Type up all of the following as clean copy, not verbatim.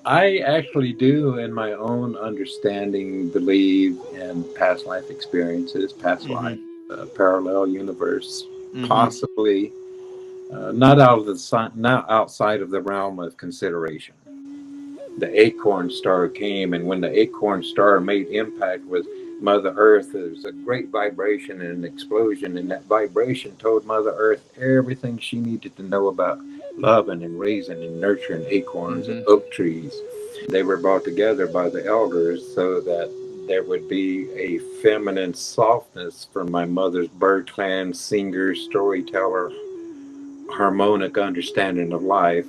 I actually do, in my own understanding, believe in past life experiences, past life, Mm-hmm. parallel universe, Mm-hmm. possibly not outside of the realm of consideration. The acorn star came, and when the acorn star made impact with Mother Earth, there was a great vibration and an explosion, and that vibration told Mother Earth everything she needed to know about loving and raising and nurturing acorns and Mm-hmm. oak trees. They were brought together by the elders so that there would be a feminine softness from my mother's bird clan singer, storyteller, harmonic understanding of life,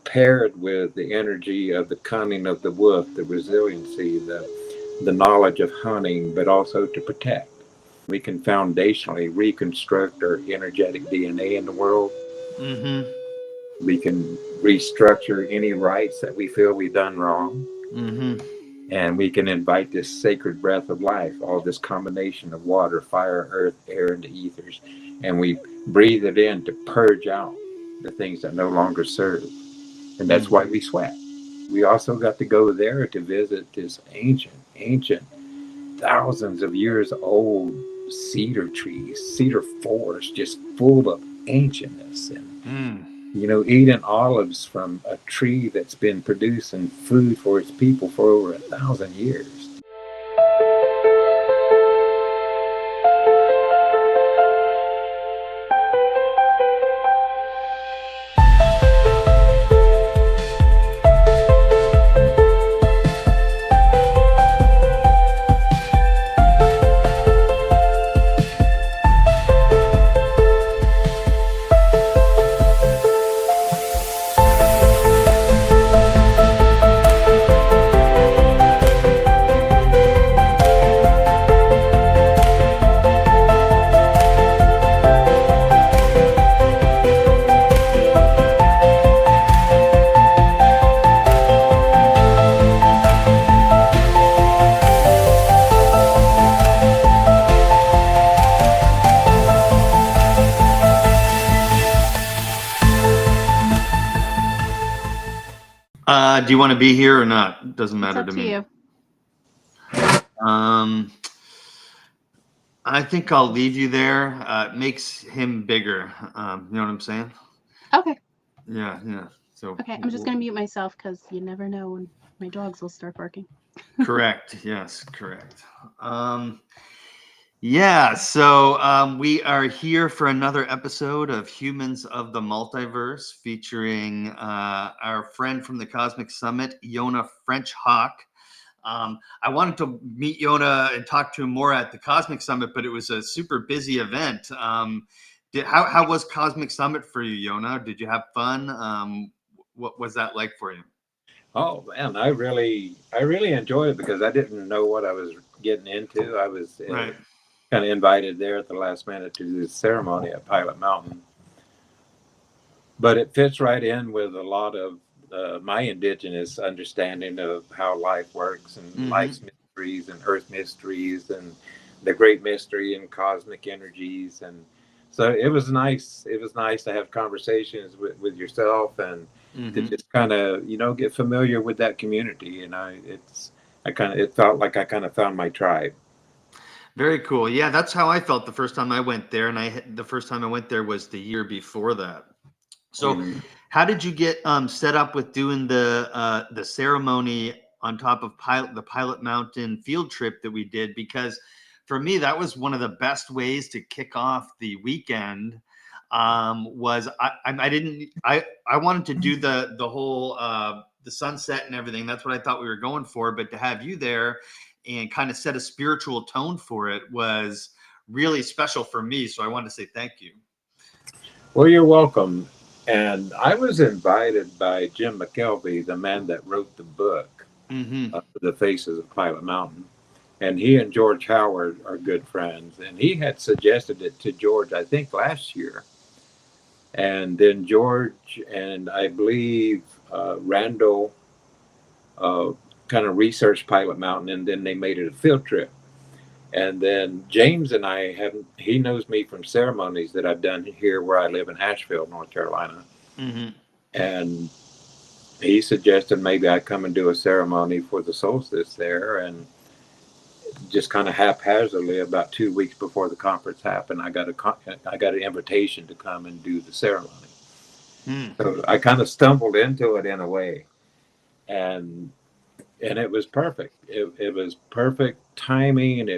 paired with the energy of the cunning of the wolf, the resiliency, the knowledge of hunting, but also to protect. We can foundationally reconstruct our energetic DNA in the world. Mm-hmm. We can restructure any rights that we feel we've done wrong. Mm-hmm. And we can invite this sacred breath of life, all this combination of water, fire, earth, air, and the ethers. And we breathe it in to purge out the things that no longer serve. And that's why we sweat. We also got to go there to visit this ancient, thousands of years old cedar trees, cedar forest, just full of ancientness. And, Mm. eating olives from a tree that's been producing food for its people for over 1,000 years. Do you want to be here or not? Doesn't It's matter up to to me. you. Um, I think I'll leave you there. It makes him bigger. You know what I'm saying? Okay. Yeah, yeah. So Okay. I'm just going to mute myself because you never know when my dogs will start barking. correct. Yes, correct. Yeah, so we are here for another episode of Humans of the Multiverse featuring our friend from the Cosmic Summit, Yona FrenchHawk. I wanted to meet Yona and talk to him more at the Cosmic Summit, but it was a super busy event. How was Cosmic Summit for you, Yona? Did you have fun? What was that like for you? Oh man, I really enjoyed it because I didn't know what I was getting into. I was Right. kind of invited there at the last minute to do the ceremony at Pilot Mountain, but it fits right in with a lot of my indigenous understanding of how life works and Mm-hmm. life's mysteries and earth mysteries and the great mystery and cosmic energies. And so it was nice. It was nice to have conversations with yourself and to Mm-hmm. just kind of, get familiar with that community. It felt like I kind of found my tribe. Very cool. Yeah, that's how I felt the first time I went there, and the first time I went there was the year before that. So, Mm. how did you get set up with doing the ceremony on top of the Pilot Mountain field trip that we did? Because for me, that was one of the best ways to kick off the weekend. Was I didn't I wanted to do the whole the sunset and everything. That's what I thought we were going for. But to have you there and kind of set a spiritual tone for it was really special for me. So I wanted to say thank you. Well, you're welcome. And I was invited by Jim McKelvey, the man that wrote the book, Mm-hmm. The Faces of Pilot Mountain. And he and George Howard are good friends. And he had suggested it to George, I think, last year. And then George and I believe Randall uh, kind of researched Pilot Mountain, and then they made it a field trip. And then James and I haven't, he knows me from ceremonies that I've done here where I live in Asheville, North Carolina. Mm-hmm. And he suggested maybe I come and do a ceremony for the solstice there, and just kind of haphazardly, about 2 weeks before the conference happened, I got an invitation to come and do the ceremony. Hmm. So I kind of stumbled into it in a way, and it was perfect. It was perfect timing, and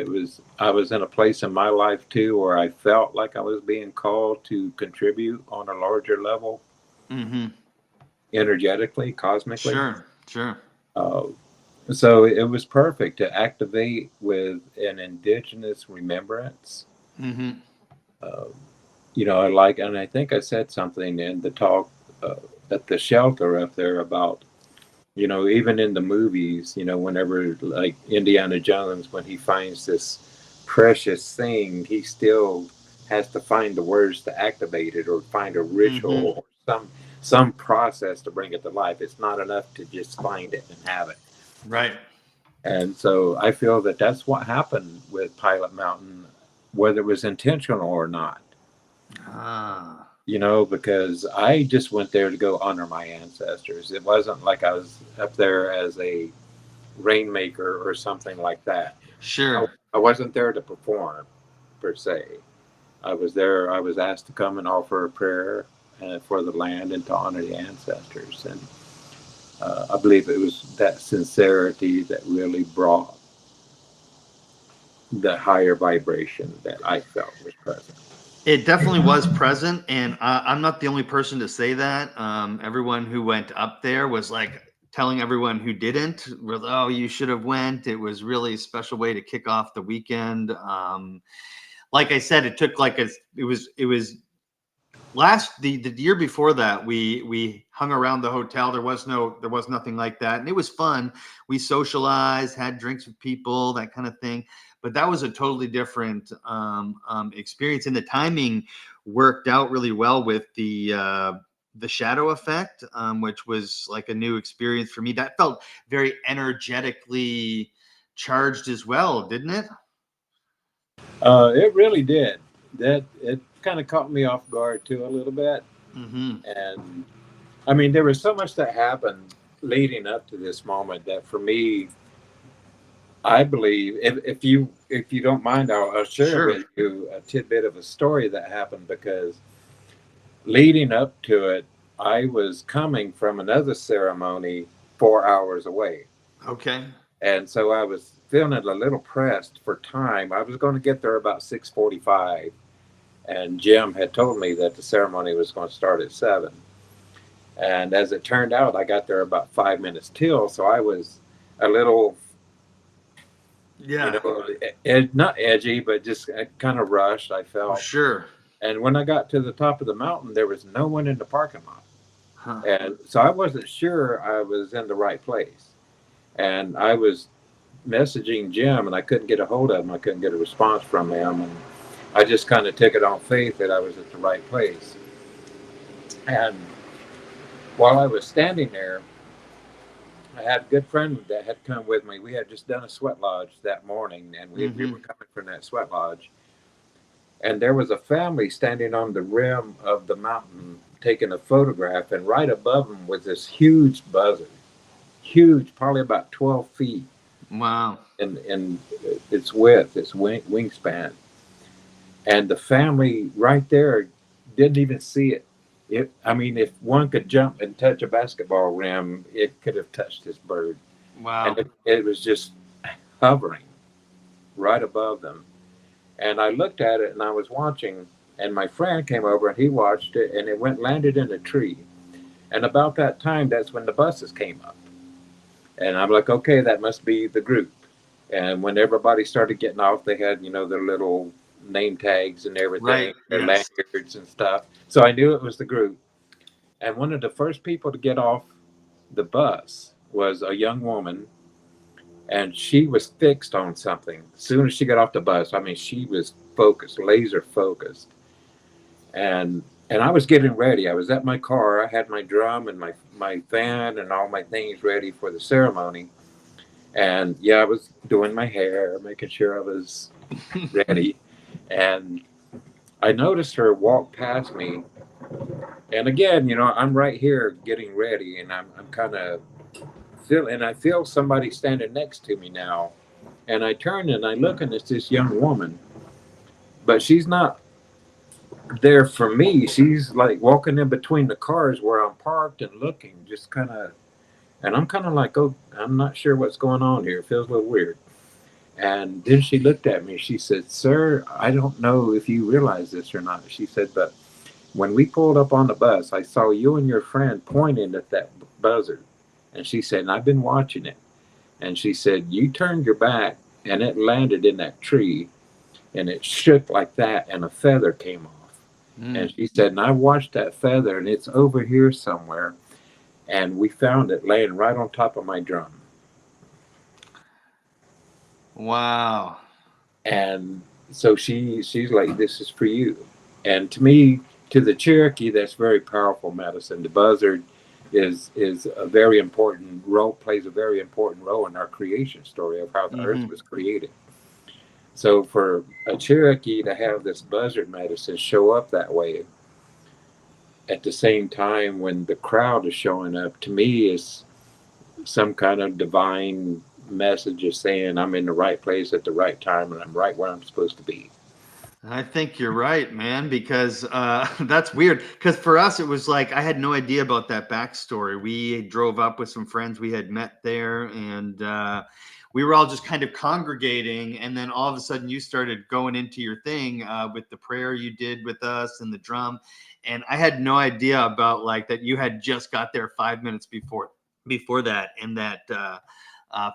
I was in a place in my life too where I felt like I was being called to contribute on a larger level, Mm-hmm. energetically, cosmically. Sure. Sure. Uh, so it was perfect to activate with an indigenous remembrance. Mm-hmm. Uh, you know, I like, and I think I said something in the talk uh, at the shelter up there about, you know, even in the movies, you know, whenever like Indiana Jones, when he finds this precious thing, he still has to find the words to activate it or find a Mm-hmm. ritual or some process to bring it to life. It's not enough to just find it and have it. Right. And so I feel that that's what happened with Pilot Mountain, whether it was intentional or not. Ah. You know, because I just went there to go honor my ancestors. It wasn't like I was up there as a rainmaker or something like that. I, Sure. I wasn't there to perform per se. I was there, I was asked to come and offer a prayer for the land and to honor the ancestors. And I believe it was that sincerity that really brought the higher vibration that I felt was present. It definitely was present, and I'm not the only person to say that. Everyone who went up there was like telling everyone who didn't, "Oh, you should have went. It was really a special way to kick off the weekend." Like I said, it took like it was the year before that we hung around the hotel. There was nothing like that, and it was fun. We socialized, had drinks with people, that kind of thing. But that was a totally different experience, and the timing worked out really well with the shadow effect, which was like a new experience for me. That felt very energetically charged as well, didn't it? It really did. That it kind of caught me off guard too a little bit. Mm-hmm. And I mean, there was so much that happened leading up to this moment that for me, I believe if you don't mind, I'll share Sure. with you a tidbit of a story that happened because leading up to it, I was coming from another ceremony 4 hours away. Okay. And so I was feeling a little pressed for time. I was going to get there about 6:45, and Jim had told me that the ceremony was going to start at 7. And as it turned out, I got there about 5 minutes till, so I was a little, you Yeah. know, not edgy, but just kind of rushed. I felt, Sure. and when I got to the top of the mountain, there was no one in the parking lot, Huh. and so I wasn't sure I was in the right place. And I was messaging Jim, and I couldn't get a hold of him. I couldn't get a response from him, and I just kind of took it on faith that I was at the right place. And while I was standing there, I had a good friend that had come with me. We had just done a sweat lodge that morning, and we Mm-hmm. were coming from that sweat lodge. And there was a family standing on the rim of the mountain taking a photograph, and right above them was this huge buzzard, huge, probably about 12 feet Wow. in its width, its wingspan. And the family right there didn't even see it. I mean, if one could jump and touch a basketball rim, it could have touched this bird. And Wow. it was just hovering right above them. And I looked at it and I was watching, and my friend came over and he watched it, and it went landed in a tree. And about that time, that's when the buses came up. And I'm like, okay, that must be the group. And when everybody started getting off, they had, you know, their little name tags and Right. everything, their Yes. lanyards and stuff. So I knew it was the group. And one of the first people to get off the bus was a young woman, and she was fixed on something. As soon as she got off the bus, I mean, she was focused, laser focused. And I was getting ready. I was at my car. I had my drum and my fan and all my things ready for the ceremony. And yeah, I was doing my hair, making sure I was ready. And I noticed her walk past me, And again, I'm right here getting ready, and I'm kind of and I feel somebody standing next to me now. And I turn and I look, and it's this young woman, but she's not there for me. She's like walking in between the cars where I'm parked and looking, just kind of, and I'm kind of like, oh, I'm not sure what's going on here. It feels a little weird. And then she looked at me. She said, "Sir, I don't know if you realize this or not." She said, "But when we pulled up on the bus, I saw you and your friend pointing at that buzzard." And she said, "And I've been watching it." And she said, "You turned your back and it landed in that tree and it shook like that and a feather came off." And Mm. she said, "And I watched that feather and it's over here somewhere. And we found it laying right on top of my drum." Wow. And so she's like, "This is for you." And to me, to the Cherokee, that's very powerful medicine. The buzzard is a very important role, plays a very important role in our creation story of how the earth Hmm. was created. So for a Cherokee to have this buzzard medicine show up that way at the same time when the crowd is showing up, to me is some kind of divine message of saying I'm in the right place at the right time and I'm right where I'm supposed to be. I think you're right, man, because that's weird. Because for us, it was like I had no idea about that backstory. We drove up with some friends we had met there, and we were all just kind of congregating. And then all of a sudden, you started going into your thing with the prayer you did with us and the drum. And I had no idea about like that you had just got there 5 minutes before that, and that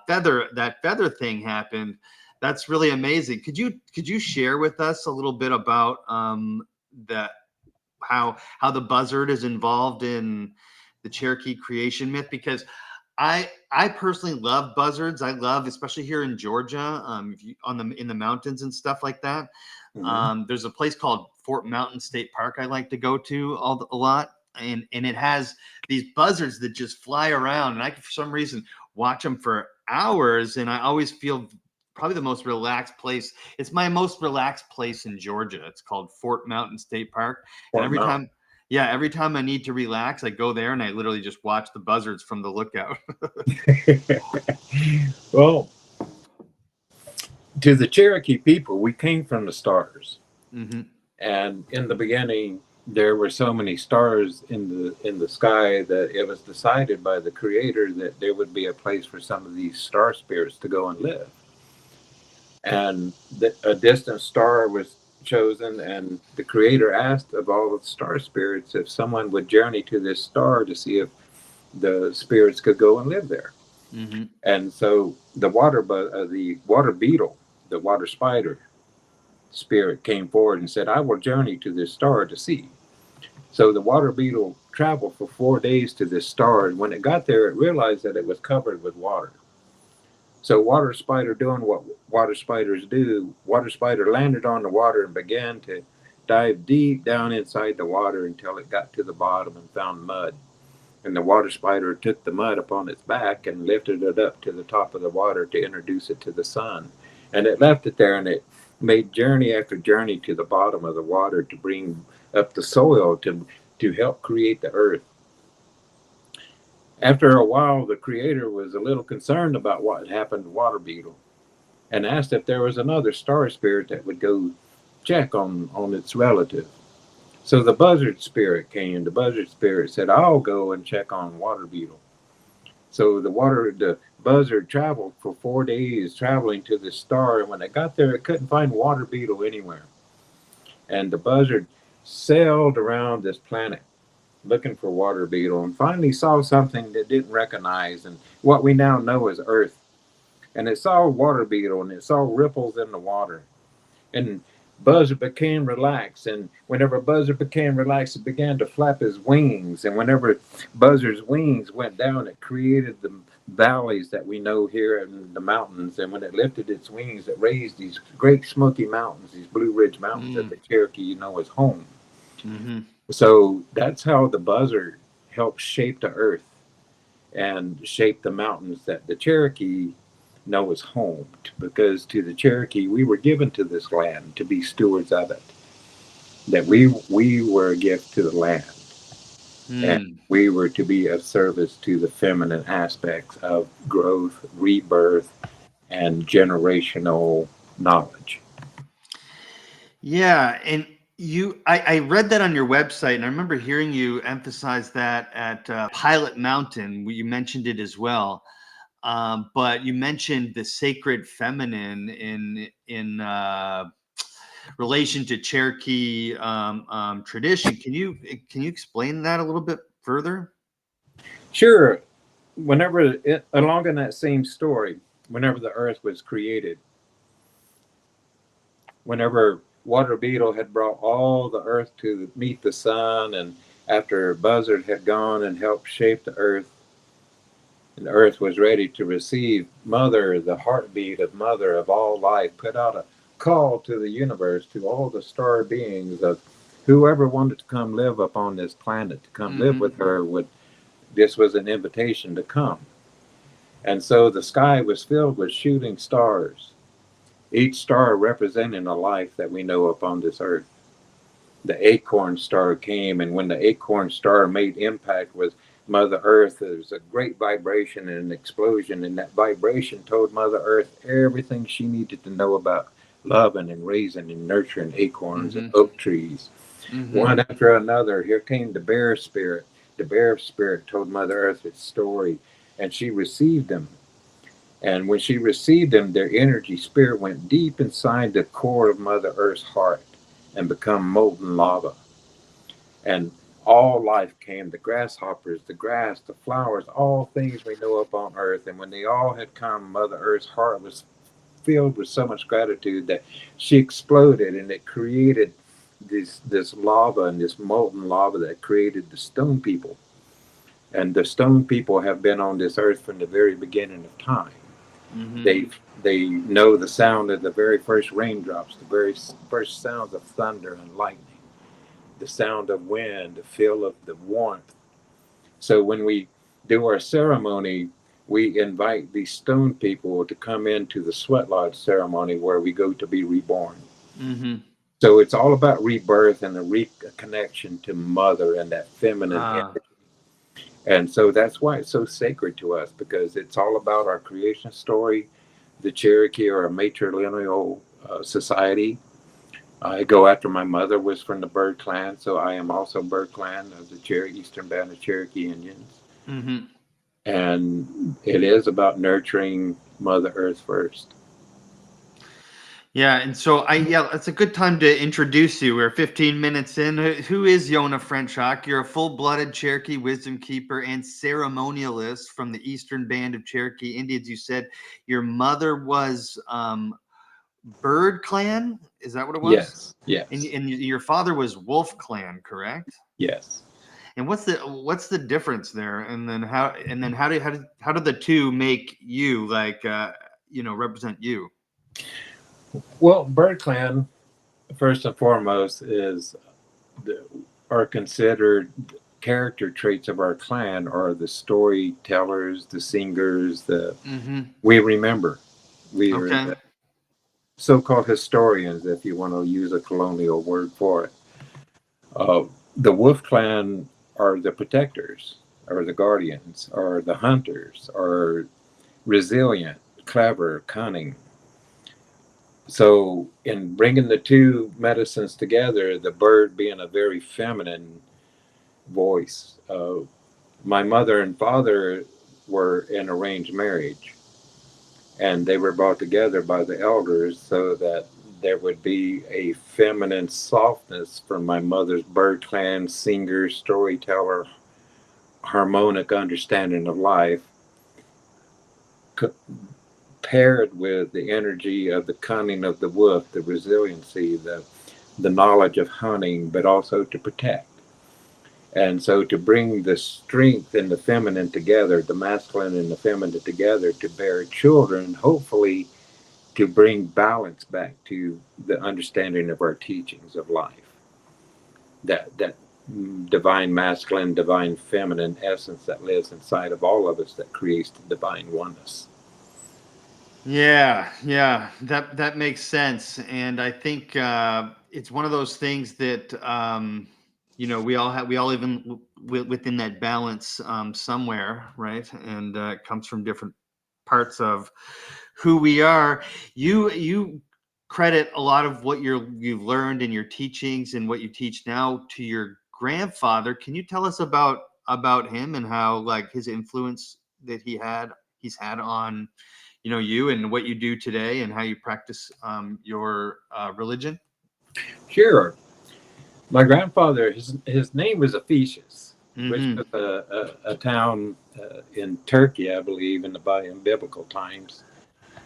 feather thing happened. That's really amazing. Could you share with us a little bit about the how the buzzard is involved in the Cherokee creation myth? Because I personally love buzzards. I love, especially here in Georgia, if you, on the in the mountains and stuff like that. Mm-hmm. There's a place called Fort Mountain State Park I like to go to a lot, and it has these buzzards that just fly around, and I can, for some reason, watch them for hours, and I always feel probably the most relaxed place. It's my most relaxed place in Georgia. It's called Fort Mountain State Park, and Fort Mountain. every time I need to relax, I go there and I literally just watch the buzzards from the lookout. Well, to the Cherokee people, we came from the stars. Hmm. And in the beginning, there were so many stars in the sky that it was decided by the Creator that there would be a place for some of these star spirits to go and live. And a distant star was chosen, and the Creator asked of all the star spirits if someone would journey to this star to see if the spirits could go and live there. Hmm. And so the water beetle, the water spider spirit came forward and said, "I will journey to this star to see." So the water beetle traveled for 4 days to this star, and when it got there, it realized that it was covered with water. So water spider, doing what water spiders do, water spider landed on the water and began to dive deep down inside the water until it got to the bottom and found mud. And the water spider took the mud upon its back and lifted it up to the top of the water to introduce it to the sun. And it left it there, and it made journey after journey to the bottom of the water to bring up the soil to help create the earth. After a while, the Creator was a little concerned about what had happened to Water Beetle and asked if there was another star spirit that would go check on its relative. So the buzzard spirit came. The buzzard spirit said, "I'll go and check on Water Beetle." So the buzzard traveled for 4 days, traveling to the star, and when it got there, it couldn't find Water Beetle anywhere. And the buzzard sailed around this planet looking for Water Beetle and finally saw something that didn't recognize and what we now know as Earth. And it saw Water Beetle and it saw ripples in the water. And Buzzard became relaxed. And whenever Buzzard became relaxed, it began to flap his wings. And whenever Buzzard's wings went down, it created the valleys that we know here in the mountains. And when it lifted its wings, it raised these Great Smoky Mountains, these Blue Ridge Mountains that the Cherokee know as home. Mm-hmm. So that's how the buzzard helped shape the earth and shape the mountains that the Cherokee know as home. Because to the Cherokee, we were given to this land to be stewards of it. that we were a gift to the land, and Hmm. we were to be of service to the feminine aspects of growth, rebirth, and generational knowledge. Yeah, and I read that on your website, and I remember hearing you emphasize that at Pilot Mountain. You mentioned it as well, but you mentioned the sacred feminine in relation to Cherokee tradition. Can you explain that a little bit further? Sure, along in that same story, whenever the earth was created, whenever Water Beetle had brought all the earth to meet the sun, and after Buzzard had gone and helped shape the earth, and the earth was ready to receive Mother, the heartbeat of Mother of all life, put out a call to the universe, to all the star beings of whoever wanted to come live upon this planet, to come live with her. This was an invitation to come. And so the sky was filled with shooting stars, each star representing a life that we know upon this earth. The acorn star came, and when the acorn star made impact with Mother Earth, there was a great vibration and an explosion, and that vibration told Mother Earth everything she needed to know about loving and raising and nurturing acorns and Mm-hmm. oak trees. Mm-hmm. One after another, here came the bear spirit. The bear spirit told Mother Earth its story, and she received them. And when she received them, their energy spirit went deep inside the core of Mother Earth's heart and become molten lava. And all life came, the grasshoppers, the grass, the flowers, all things we know up on earth. And when they all had come, Mother Earth's heart was filled with so much gratitude that she exploded, and it created this lava, and this molten lava that created the stone people. And the stone people have been on this earth from the very beginning of time. Mm-hmm. They know the sound of the very first raindrops, the very first sounds of thunder and lightning, the sound of wind, the feel of the warmth. So when we do our ceremony, we invite these stone people to come into the sweat lodge ceremony where we go to be reborn. Mm-hmm. So it's all about rebirth and the reconnection to Mother and that feminine Ah. energy. And so that's why it's so sacred to us, because it's all about our creation story. The Cherokee are a matrilineal society. I go after my mother was from the Bird Clan, so I am also Bird Clan of the Eastern Band of Cherokee Indians. Mm-hmm. And it is about nurturing Mother Earth first. Yeah, and so yeah, it's a good time to introduce you. We're 15 minutes in. Who is Yona FrenchHawk? You're a full-blooded Cherokee wisdom keeper and ceremonialist from the Eastern Band of Cherokee Indians. You said your mother was Bird Clan. Is that what it was? Yes, And your father was Wolf Clan, correct? yes. And what's the difference there? And then how do the two make you like represent you? Well, Bird Clan, first and foremost, are considered character traits of our clan are the storytellers, the singers, Mm-hmm. we remember. We are Okay. the so-called historians, if you want to use a colonial word for it. Uh, the Wolf Clan are the protectors, or the guardians, or the hunters, or resilient, clever, cunning. So, in bringing the two medicines together, the bird being a very feminine voice, my mother and father were in arranged marriage, and they were brought together by the elders so that there would be a feminine softness from my mother's bird clan singer, storyteller, harmonic understanding of life, paired with the energy of the cunning of the wolf, the resiliency, the knowledge of hunting, but also to protect. And so to bring the strength and the feminine together, the masculine and the feminine together to bear children, hopefully to bring balance back to the understanding of our teachings of life. That divine masculine, divine feminine essence that lives inside of all of us that creates the divine oneness. Yeah, that makes sense, and I think it's one of those things that we all even within that balance somewhere, right? And it comes from different parts of who we are. You credit a lot of what you've learned in your teachings and what you teach now to your grandfather. Can you tell us about him and how, like, his influence that he's had on you and what you do today and how you practice your religion? Sure. My grandfather, his name was Ephesius, which Mm-hmm. was a town in Turkey, I believe, in biblical times.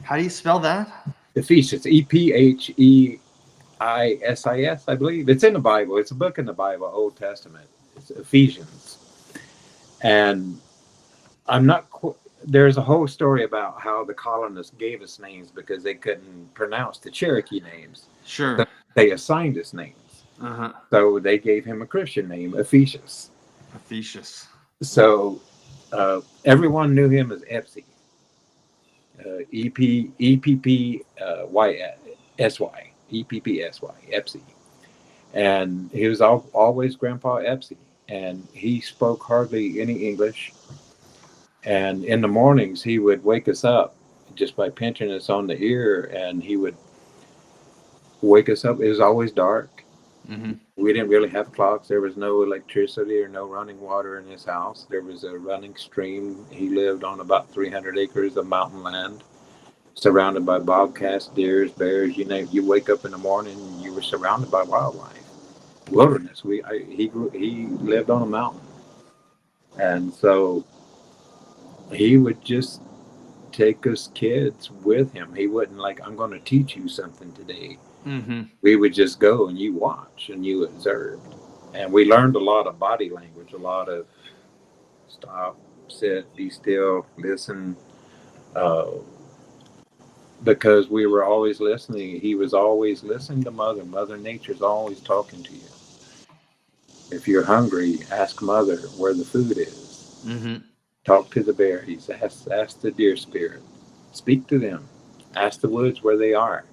How do you spell that? Ephesius, Epheisiis, I believe. It's in the Bible. It's a book in the Bible, Old Testament. It's Ephesians. And I'm not there's a whole story about how the colonists gave us names because they couldn't pronounce the Cherokee names. Sure. So they assigned us names. Uh-huh. So they gave him a Christian name, Ephesius. Ephesius. So everyone knew him as Epsy, EPPSY, EPPSY, Epsy. And he was always Grandpa Epsy. And he spoke hardly any English. And in the mornings, he would wake us up just by pinching us on the ear, and he would wake us up. It was always dark. Mm-hmm. We didn't really have clocks. There was no electricity or no running water in his house. There was a running stream. He lived on about 300 acres of mountain land, surrounded by bobcats, deers, bears. You wake up in the morning, and you were surrounded by wildlife, wilderness. He lived on a mountain, and so he would just take us kids with him. He wouldn't I'm going to teach you something today. Mm-hmm. We would just go and you watch and you observed. And we learned a lot of body language, a lot of stop, sit, be still, listen, uh, because we were always listening. He was always listening to Mother. Mother Nature's always talking to you. If you're hungry, ask Mother where the food is. Mm-hmm. Talk to the berries. Ask the deer spirit. Speak to them. Ask the woods where they are.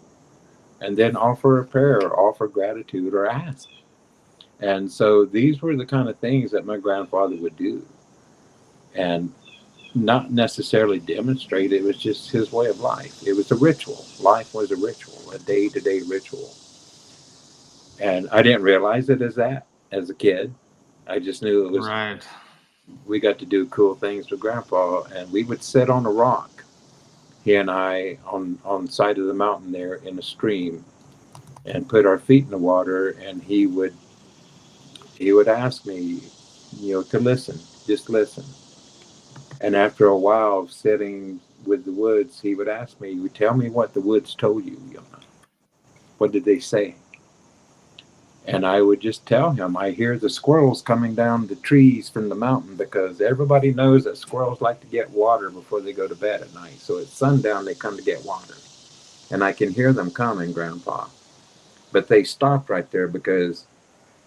And then offer a prayer or offer gratitude or ask. And so these were the kind of things that my grandfather would do. And not necessarily demonstrate, it was just his way of life. It was a ritual. Life was a ritual, a day-to-day ritual. And I didn't realize it as a kid. I just knew it was, Right. we got to do cool things with Grandpa, and we would sit on a rock, he and I, on the side of the mountain there in a stream, and put our feet in the water, and he would ask me, to listen, just listen. And after a while of sitting with the woods, he would ask me, "You tell me what the woods told you, Yona. What did they say?" And I would just tell him, "I hear the squirrels coming down the trees from the mountain because everybody knows that squirrels like to get water before they go to bed at night. So at sundown, they come to get water. And I can hear them coming, Grandpa. But they stopped right there because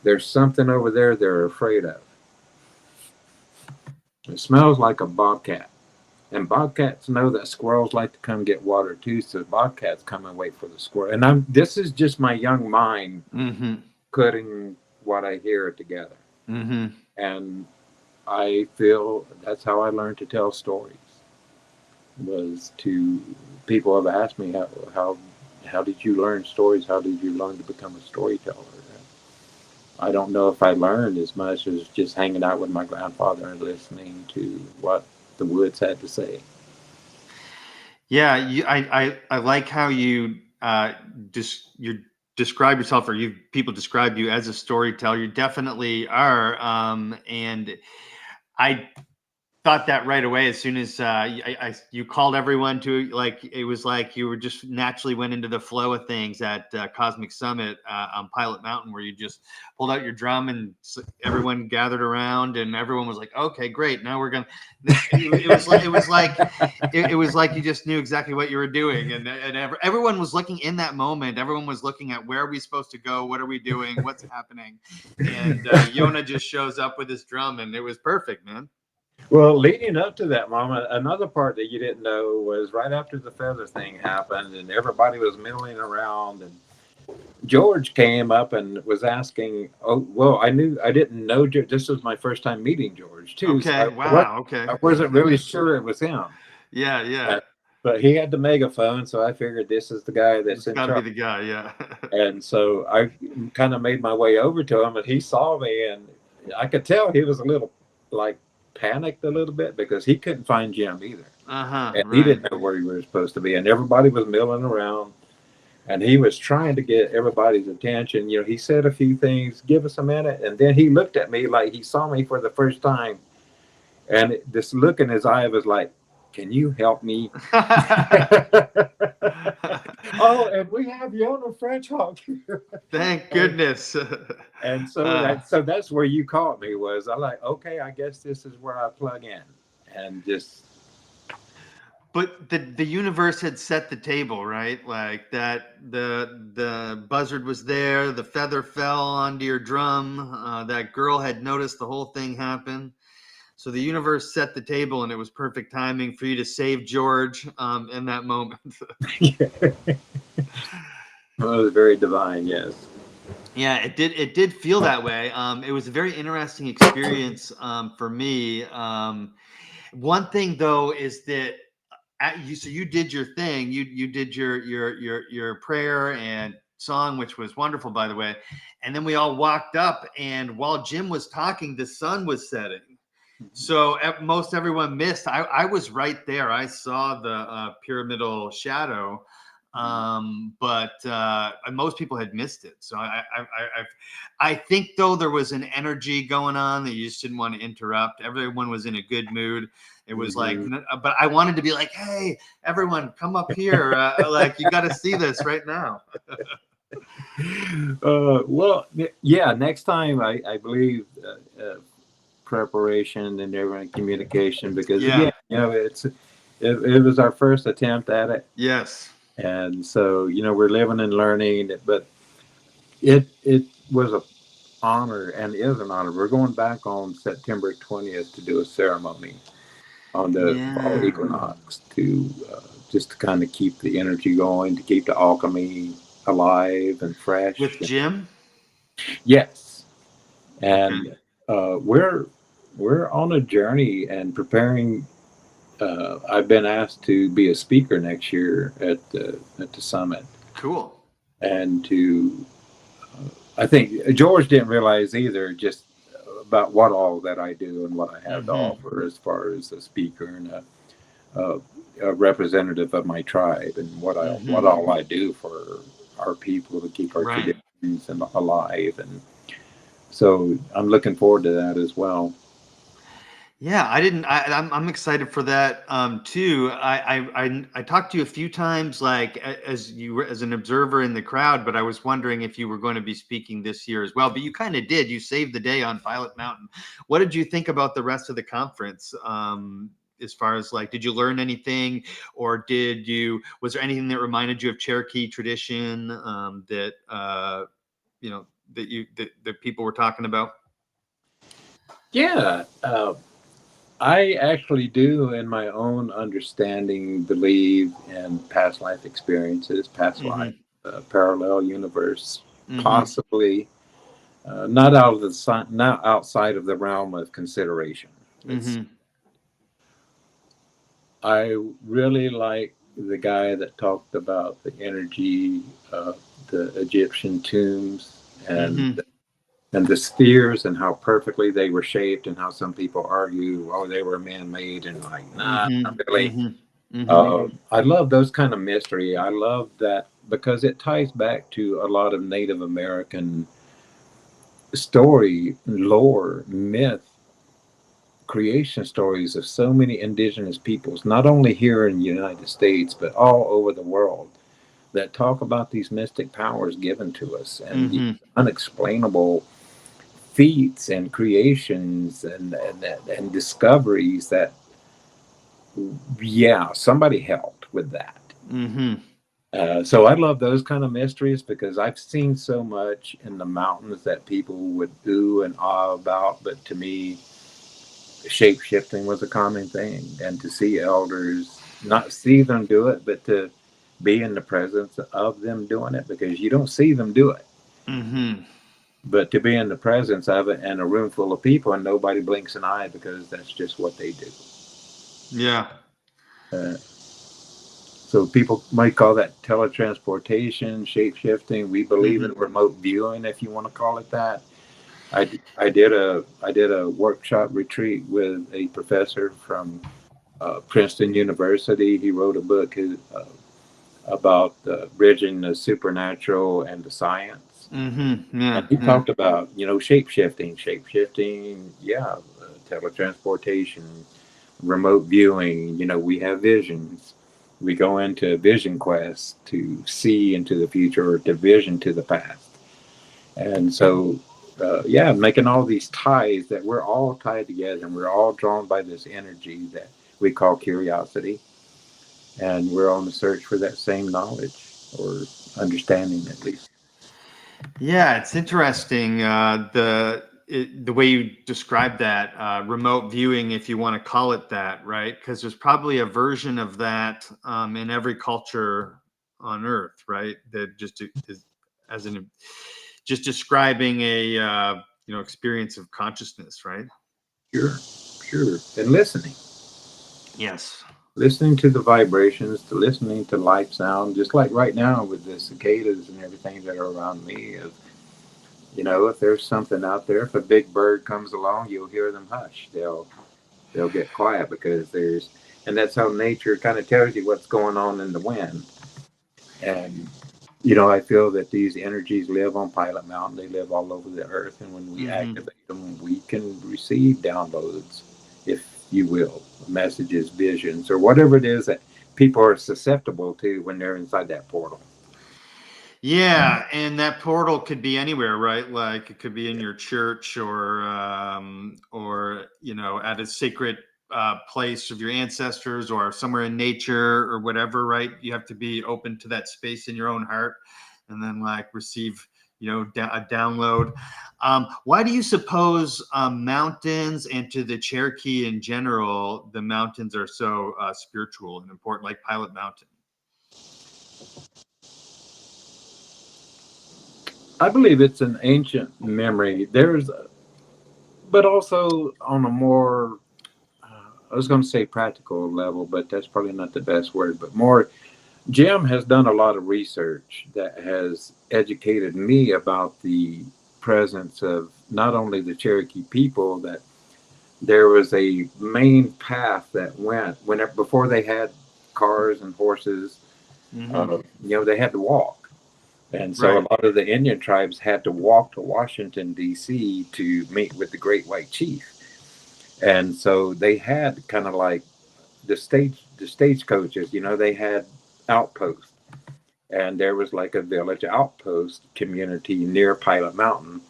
there's something over there they're afraid of. It smells like a bobcat. And bobcats know that squirrels like to come get water too, so bobcats come and wait for the squirrel." And this is just my young mind Mm-hmm. putting what I hear together. Mm-hmm. And I feel that's how I learned to tell stories. Was to People have asked me how did you learn stories? How did you learn to become a storyteller? I don't know if I learned as much as just hanging out with my grandfather and listening to what the woods had to say. Yeah, I like how you you describe yourself, or people describe you as a storyteller. You definitely are, and I thought that right away as soon as you called everyone to, like, it was like you were just naturally went into the flow of things at Cosmic Summit on Pilot Mountain, where you just pulled out your drum and everyone gathered around and everyone was like, okay, great, now we're gonna it was like you just knew exactly what you were doing, and everyone was looking in that moment. Everyone was looking at, where are we supposed to go, what are we doing, what's happening, and Yona just shows up with his drum, and it was perfect, man. Well, leading up to that moment, another part that you didn't know was right after the feather thing happened and everybody was milling around and George came up and was asking. Oh, well, I didn't know. This was my first time meeting George too, so Okay. Wow. Okay. I wasn't really sure it was him. Yeah. Yeah. Uh, but he had the megaphone, so I figured this is the guy that's It's in got to be charge. the guy. Yeah. And so I kind of made my way over to him, and he saw me, and I could tell he was a little like panicked a little bit because he couldn't find Jim either, Uh-huh. and he Right. didn't know where he was supposed to be, and everybody was milling around, and he was trying to get everybody's attention. You know, he said a few things, give us a minute, and then he looked at me like he saw me for the first time, and this look in his eye was like, "Can you help me?" Oh, and we have Yona FrenchHawk here. Thank goodness. And so Uh, that's where you caught me. Was I like, okay, I guess this is where I plug in, and just but the universe had set the table, right? Like that the buzzard was there, the feather fell onto your drum, that girl had noticed the whole thing happen. So the universe set the table, and it was perfect timing for you to save George in that moment. it was very divine. Yes. Yeah, it did feel that way. It was a very interesting experience for me. One thing though is that so you did your thing. You did your prayer and song, which was wonderful, by the way. And then we all walked up, and while Jim was talking, the sun was setting. So most everyone missed. I was right there. I saw the pyramidal shadow, but most people had missed it. So I think though there was an energy going on that you just didn't want to interrupt. Everyone was in a good mood. It was like, but I wanted to be like, hey, everyone, come up here. Like you got to see this right now. Well, yeah. Next time, I believe preparation and everyone communication because Yeah. again, you know, it was our first attempt at it, Yes. and so you know we're living and learning. But it was a honor and is an honor. We're going back on September 20th to do a ceremony on the fall Yeah. equinox to just to kind of keep the energy going, to keep the alchemy alive and fresh. With Jim. Yes, Okay. and we're on a journey and preparing. I've been asked to be a speaker next year at the summit, Cool. and to I think George didn't realize either just about what all that I do and what I have to Mm-hmm. offer as far as a speaker and a representative of my tribe and what Mm-hmm. all I do for our people to keep our Right. traditions and alive, and so I'm looking forward to that as well. Yeah, I didn't. I'm excited for that too. I talked to you a few times, like as you were as an observer in the crowd, but I was wondering if you were going to be speaking this year as well. But you kind of did. You saved the day on Violet Mountain. What did you think about the rest of the conference? As far as like, did you learn anything, or was there anything that reminded you of Cherokee tradition that you know that people were talking about? Yeah, I actually do, in my own understanding, believe in past life experiences, past life, Mm-hmm. parallel universe, Mm-hmm. possibly not out of not outside of the realm of consideration. It's Mm-hmm. I really like the guy that talked about the energy of the Egyptian tombs Mm-hmm. and the spheres and how perfectly they were shaped and how some people argue, oh, they were man-made and like, nah, not Mhm, really. mhm, mhm. I love those kind of mystery. I love that because it ties back to a lot of Native American story, lore, myth, creation stories of so many indigenous peoples, not only here in the United States, but all over the world, that talk about these mystic powers given to us and these Mhm, unexplainable feats and creations and discoveries that, yeah, somebody helped with that. mhm. So I love those kind of mysteries because I've seen so much in the mountains that people would ooh and ah about, but to me, shape shifting was a common thing, and to see elders, not see them do it, but to be in the presence of them doing it, because you don't see them do it. Mm-hmm. But to be in the presence of it and a room full of people and nobody blinks an eye, because that's just what they do. Yeah. So people might call that teletransportation, shape shifting. We believe in remote viewing, if you want to call it that. I did a workshop retreat with a professor from Princeton University. He wrote a book about bridging the supernatural and the science. Mm-hmm. And Yeah. he Yeah. talked about, shape shifting, teletransportation, remote viewing. We have visions. We go into a vision quest to see into the future, or to vision to the past. And so, making all these ties, that we're all tied together and we're all drawn by this energy that we call curiosity. And we're on the search for that same knowledge, or understanding, at least. Yeah, it's interesting, the way you describe that, remote viewing, if you want to call it that, right? Because there's probably a version of that in every culture on Earth, right? That just is as an just describing a experience of consciousness, right? Sure, sure. And listening. Yes. Listening to the vibrations, to listening to light sound, just like right now with the cicadas and everything that are around me. If there's something out there, if a big bird comes along, you'll hear them hush. They'll get quiet, because and that's how nature kind of tells you what's going on in the wind. And I feel that these energies live on Pilot Mountain. They live all over the earth, and when we activate them, we can receive downloads, if you will, messages, visions, or whatever it is that people are susceptible to when they're inside that portal. Yeah, and that portal could be anywhere, right? Like it could be in your church, or at a sacred place of your ancestors, or somewhere in nature, or whatever, right? You have to be open to that space in your own heart, and then like receive a download. Why do you suppose mountains, and to the Cherokee in general, the mountains are so spiritual and important, like Pilot Mountain? I believe it's an ancient memory. But also on a more, I was going to say practical level, but that's probably not the best word, but more. Jim has done a lot of research that has educated me about the presence of not only the Cherokee people, that there was a main path that went whenever, before they had cars and horses. They had to walk. And so a Right. lot of the Indian tribes had to walk to Washington, D.C. to meet with the Great White Chief. And so they had kind of like the stagecoaches, they had outposts. And there was like a village outpost community near Pilot Mountain,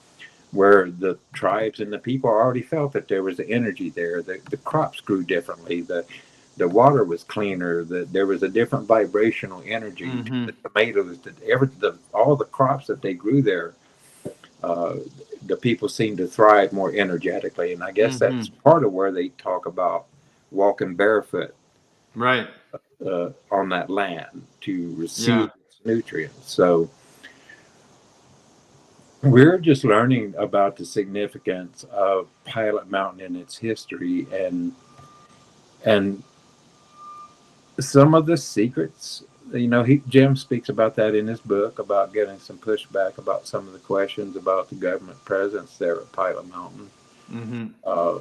where the tribes and the people already felt that there was the energy there. The crops grew differently. The water was cleaner. There was a different vibrational energy to the tomatoes. All the crops that they grew there, uh, the people seemed to thrive more energetically. And I guess that's part of where they talk about walking barefoot Right. on that land to Yeah. receive its nutrients. So we're just learning about the significance of Pilot Mountain and its history, and some of the secrets. Jim speaks about that in his book, about getting some pushback about some of the questions about the government presence there at Pilot Mountain. Uh,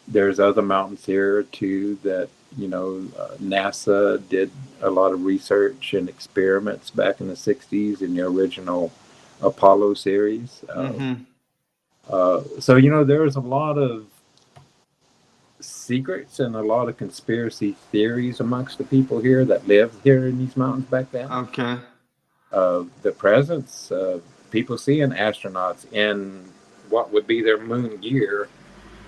there's other mountains here too that NASA did a lot of research and experiments back in the '60s in the original Apollo series. So there was a lot of secrets and a lot of conspiracy theories amongst the people here that lived here in these mountains back then. Okay. The presence of people seeing astronauts in what would be their moon gear,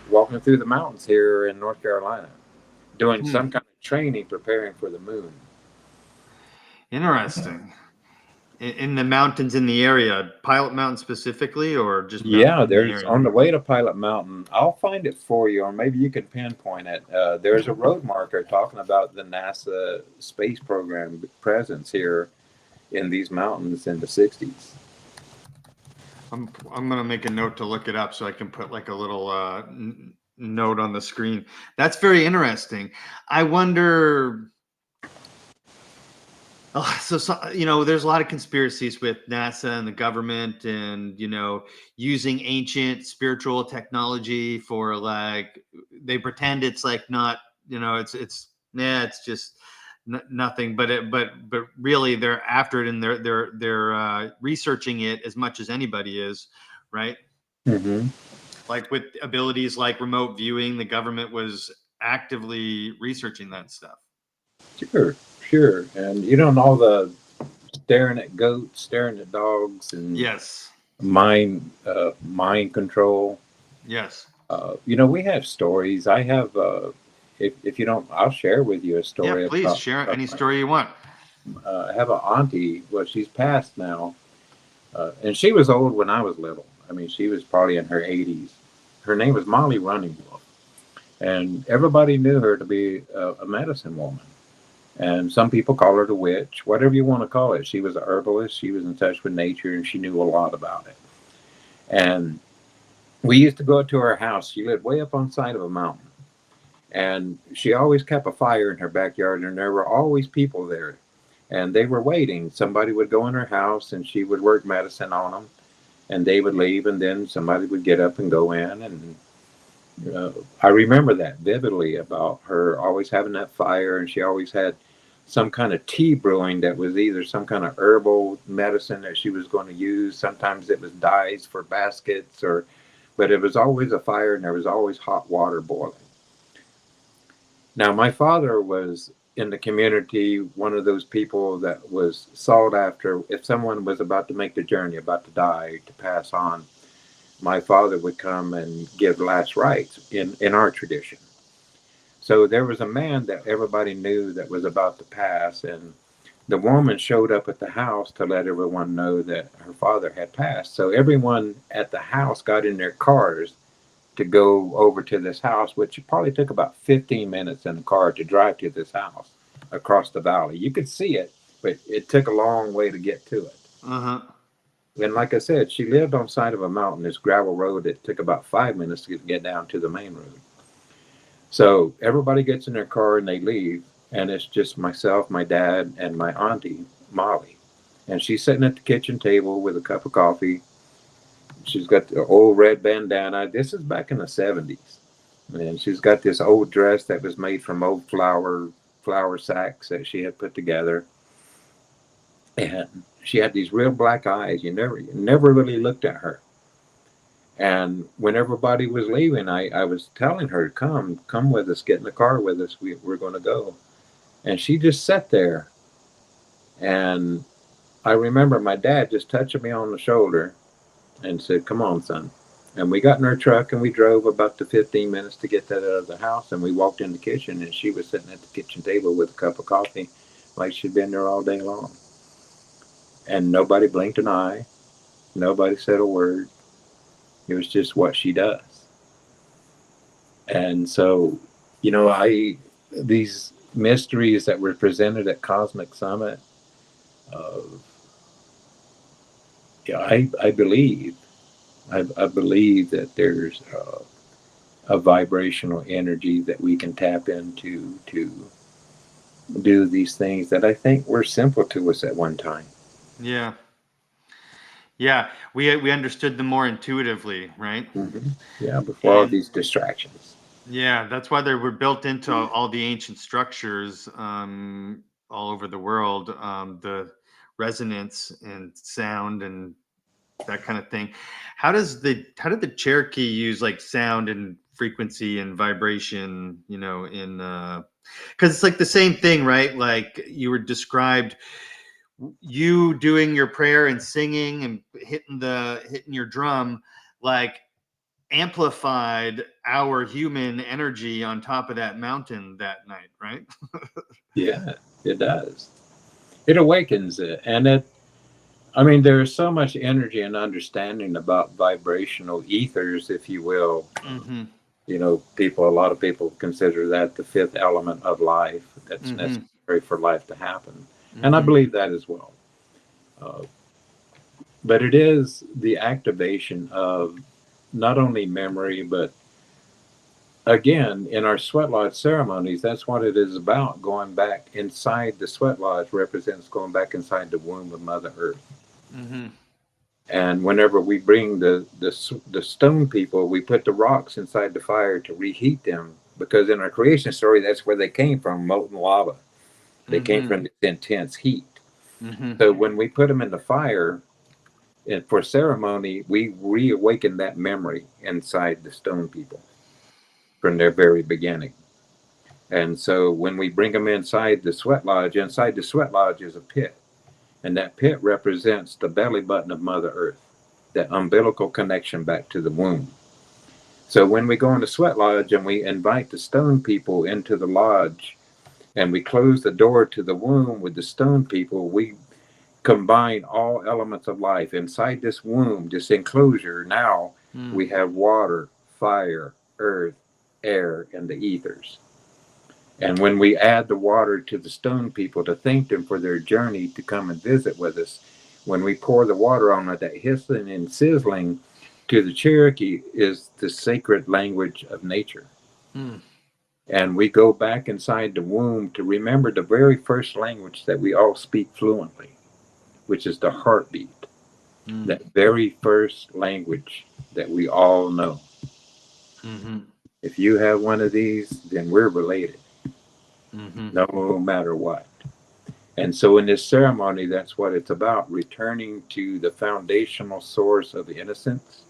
walking through the mountains here in North Carolina, doing some kind of training, preparing for the moon. Interesting. in the mountains in the area, Pilot Mountain specifically, or just Yeah, mountains in the there's area? on the way to Pilot Mountain. I'll find it for you, or maybe you can pinpoint it. There's a road marker talking about the NASA space program presence here in these mountains in the 60s. I'm gonna make a note to look it up so I can put like a little note on the screen. That's very interesting. I wonder. Oh, so there's a lot of conspiracies with NASA and the government, and using ancient spiritual technology for like they pretend it's like not it's just nothing, but really they're after it, and they're researching it as much as anybody is, right? Mm-hmm. Like with abilities like remote viewing, the government was actively researching that stuff. Sure, sure. And all the staring at goats, staring at dogs, and Yes. mind control. Yes. We have stories. I have, if you don't, I'll share with you a Yeah, story please about. share any story you want. I have an auntie. Well, she's passed now, and she was old when I was little. I mean, she was probably in her 80s. Her name was Molly Running Wolf, and everybody knew her to be a medicine woman. And some people call her the witch, whatever you want to call it. She was a herbalist. She was in touch with nature, and she knew a lot about it. And we used to go to her house. She lived way up on the side of a mountain. And she always kept a fire in her backyard, and there were always people there. And they were waiting. Somebody would go in her house, and she would work medicine on them. And they would leave, and then somebody would get up and go in. And I remember that vividly about her always having that fire, and she always had some kind of tea brewing that was either some kind of herbal medicine that she was going to use. Sometimes it was dyes for baskets, but it was always a fire, and there was always hot water boiling. Now, my father was in the community one of those people that was sought after. If someone was about to make the journey, about to die, to pass on, my father would come and give last rites in our tradition. So there was a man that everybody knew that was about to pass, and the woman showed up at the house to let everyone know that her father had passed. So everyone at the house got in their cars to go over to this house, which probably took about 15 minutes in the car to drive to this house across the valley. You could see it, but it took a long way to get to it. Uh-huh. And like I said, she lived on the side of a mountain, this gravel road that took about 5 minutes to get down to the main road. So everybody gets in their car and they leave, and it's just myself, my dad, and my auntie, Molly. And she's sitting at the kitchen table with a cup of coffee. She's got the old red bandana. This is back in the 70s. And she's got this old dress that was made from old flour sacks that she had put together. And she had these real black eyes. You never really looked at her. And when everybody was leaving, I was telling her, come with us, get in the car with us. We're going to go. And she just sat there. And I remember my dad just touching me on the shoulder and said, come on, son. And we got in our truck and we drove about the 15 minutes to get that out of the house. And we walked in the kitchen, and she was sitting at the kitchen table with a cup of coffee like she'd been there all day long. And nobody blinked an eye. Nobody said a word. It was just what she does. And so, these mysteries that were presented at Cosmic Summit, uh, I believe that there's a vibrational energy that we can tap into to do these things that I think were simple to us at one time. Yeah. Yeah. We understood them more intuitively, right? Mm-hmm. Yeah, before all these distractions. Yeah, that's why they were built into all the ancient structures all over the world. The resonance and sound and that kind of thing. How did the Cherokee use like sound and frequency and vibration, in because it's like the same thing, right? Like you were described you doing your prayer and singing and hitting your drum, like amplified our human energy on top of that mountain that night, right? Yeah, it does. It awakens it, and I mean, there's so much energy and understanding about vibrational ethers, if you will. Mm-hmm. A lot of people consider that the fifth element of life that's Mm-hmm. necessary for life to happen. And I Mm-hmm. believe that as well. Uh, but it is the activation of not only memory, but again, in our sweat lodge ceremonies, that's what it is about. Going back inside the sweat lodge represents going back inside the womb of Mother Earth. Mm-hmm. And whenever we bring the stone people, we put the rocks inside the fire to reheat them because in our creation story, that's where they came from, molten lava. They came Mm-hmm. from this intense heat. Mm-hmm. So when we put them in the fire and for ceremony, we reawaken that memory inside the stone people from their very beginning. And so when we bring them inside the sweat lodge is a pit. And that pit represents the belly button of Mother Earth, that umbilical connection back to the womb. So when we go into sweat lodge and we invite the stone people into the lodge and we close the door to the womb with the stone people, we combine all elements of life inside this womb, this enclosure. Now Mm. we have water, fire, earth, air, and the ethers. And when we add the water to the stone people to thank them for their journey to come and visit with us, when we pour the water on it, that hissing and sizzling to the Cherokee is the sacred language of nature. Mm. And we go back inside the womb to remember the very first language that we all speak fluently, which is the heartbeat. Mm. That very first language that we all know. Mm-hmm. If you have one of these, then we're related, Mm-hmm. no matter what. And so in this ceremony, that's what it's about, returning to the foundational source of innocence,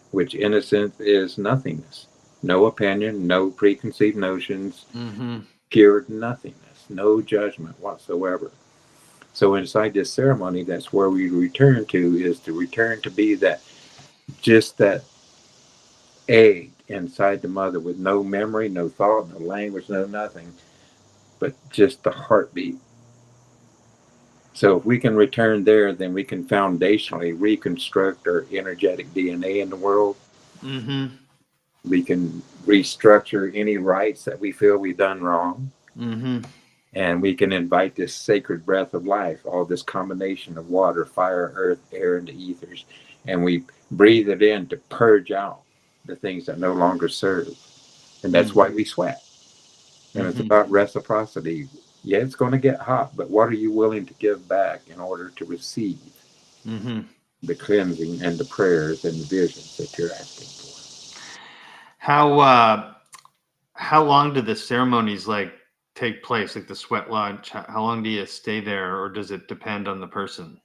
which innocence is nothingness. No opinion, no preconceived notions, Mm-hmm. pure nothingness, no judgment whatsoever. So inside this ceremony, that's where we return to, is to return to be that, just that egg inside the mother with no memory, no thought, no language, no nothing, but just the heartbeat. So if we can return there, then we can foundationally reconstruct our energetic DNA in the world. Mm-hmm. We can restructure any rights that we feel we've done wrong. Mm-hmm. And we can invite this sacred breath of life, all this combination of water, fire, earth, air, and the ethers. And we breathe it in to purge out the things that no longer serve. And that's Mm. why we sweat. And it's Mm-hmm. about reciprocity. Yeah, it's going to get hot, but what are you willing to give back in order to receive Mm-hmm. the cleansing and the prayers and the visions that you're asking for? How long do the ceremonies like take place, like the sweat lodge? How long do you stay there, or does it depend on the person?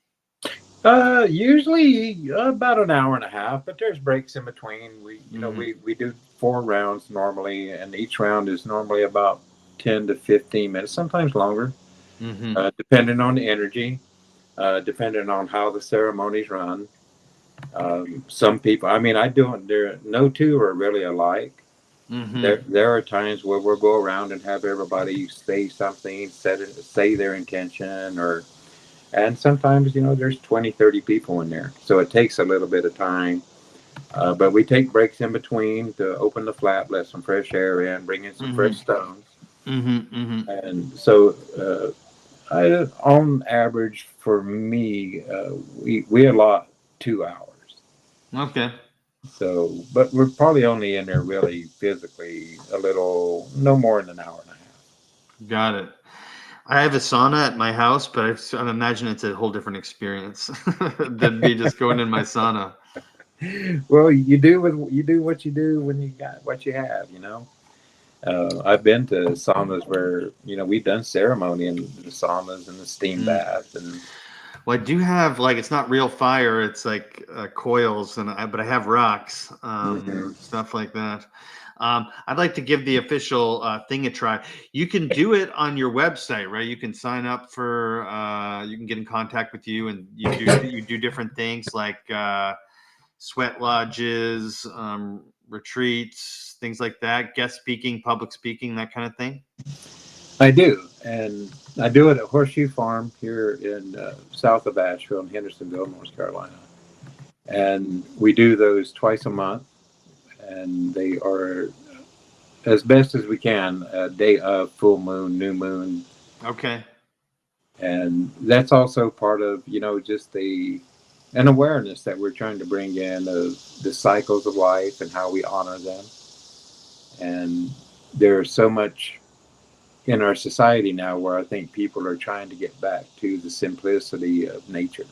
Usually about an hour and a half, but there's breaks in between. Mm-hmm. We do 4 rounds normally, and each round is normally about 10 to 15 minutes, sometimes longer, Mm-hmm. depending on the energy, depending on how the ceremonies run. Some people, I mean, I don't, there, no two are really alike. Mm-hmm. There are times where we'll go around and have everybody say something, say their intention, or and sometimes there's 20, 30 people in there, so it takes a little bit of time, but we take breaks in between to open the flap, let some fresh air in, bring in some fresh Mm-hmm. stones. Mm-hmm. Mm-hmm. And so on average for me, we allot 2 hours. Okay. So but we're probably only in there really physically a little, no more than an hour and a half. Got it. I have a sauna at my house, but I imagine it's a whole different experience than me just going in my sauna. Well, you do what you do when you got what you have. I've been to saunas where we've done ceremony in the saunas and the steam Mm. bath, and Well, I do have like it's not real fire; it's like coils, but I have rocks, mhm. stuff like that. I'd like to give the official thing a try. You can do it on your website, right? You can sign up for. You can get in contact with you, and you do different things like sweat lodges, retreats, things like that. Guest speaking, public speaking, that kind of thing. I do, and I do it at Horseshoe Farm here in south of Asheville in Hendersonville, North Carolina. And we do those twice a month, and they are as best as we can a day of full moon, new moon, Okay. and that's also part of just an awareness that we're trying to bring in of the cycles of life and how we honor them. And there's so much in our society now where I think people are trying to get back to the simplicity of nature.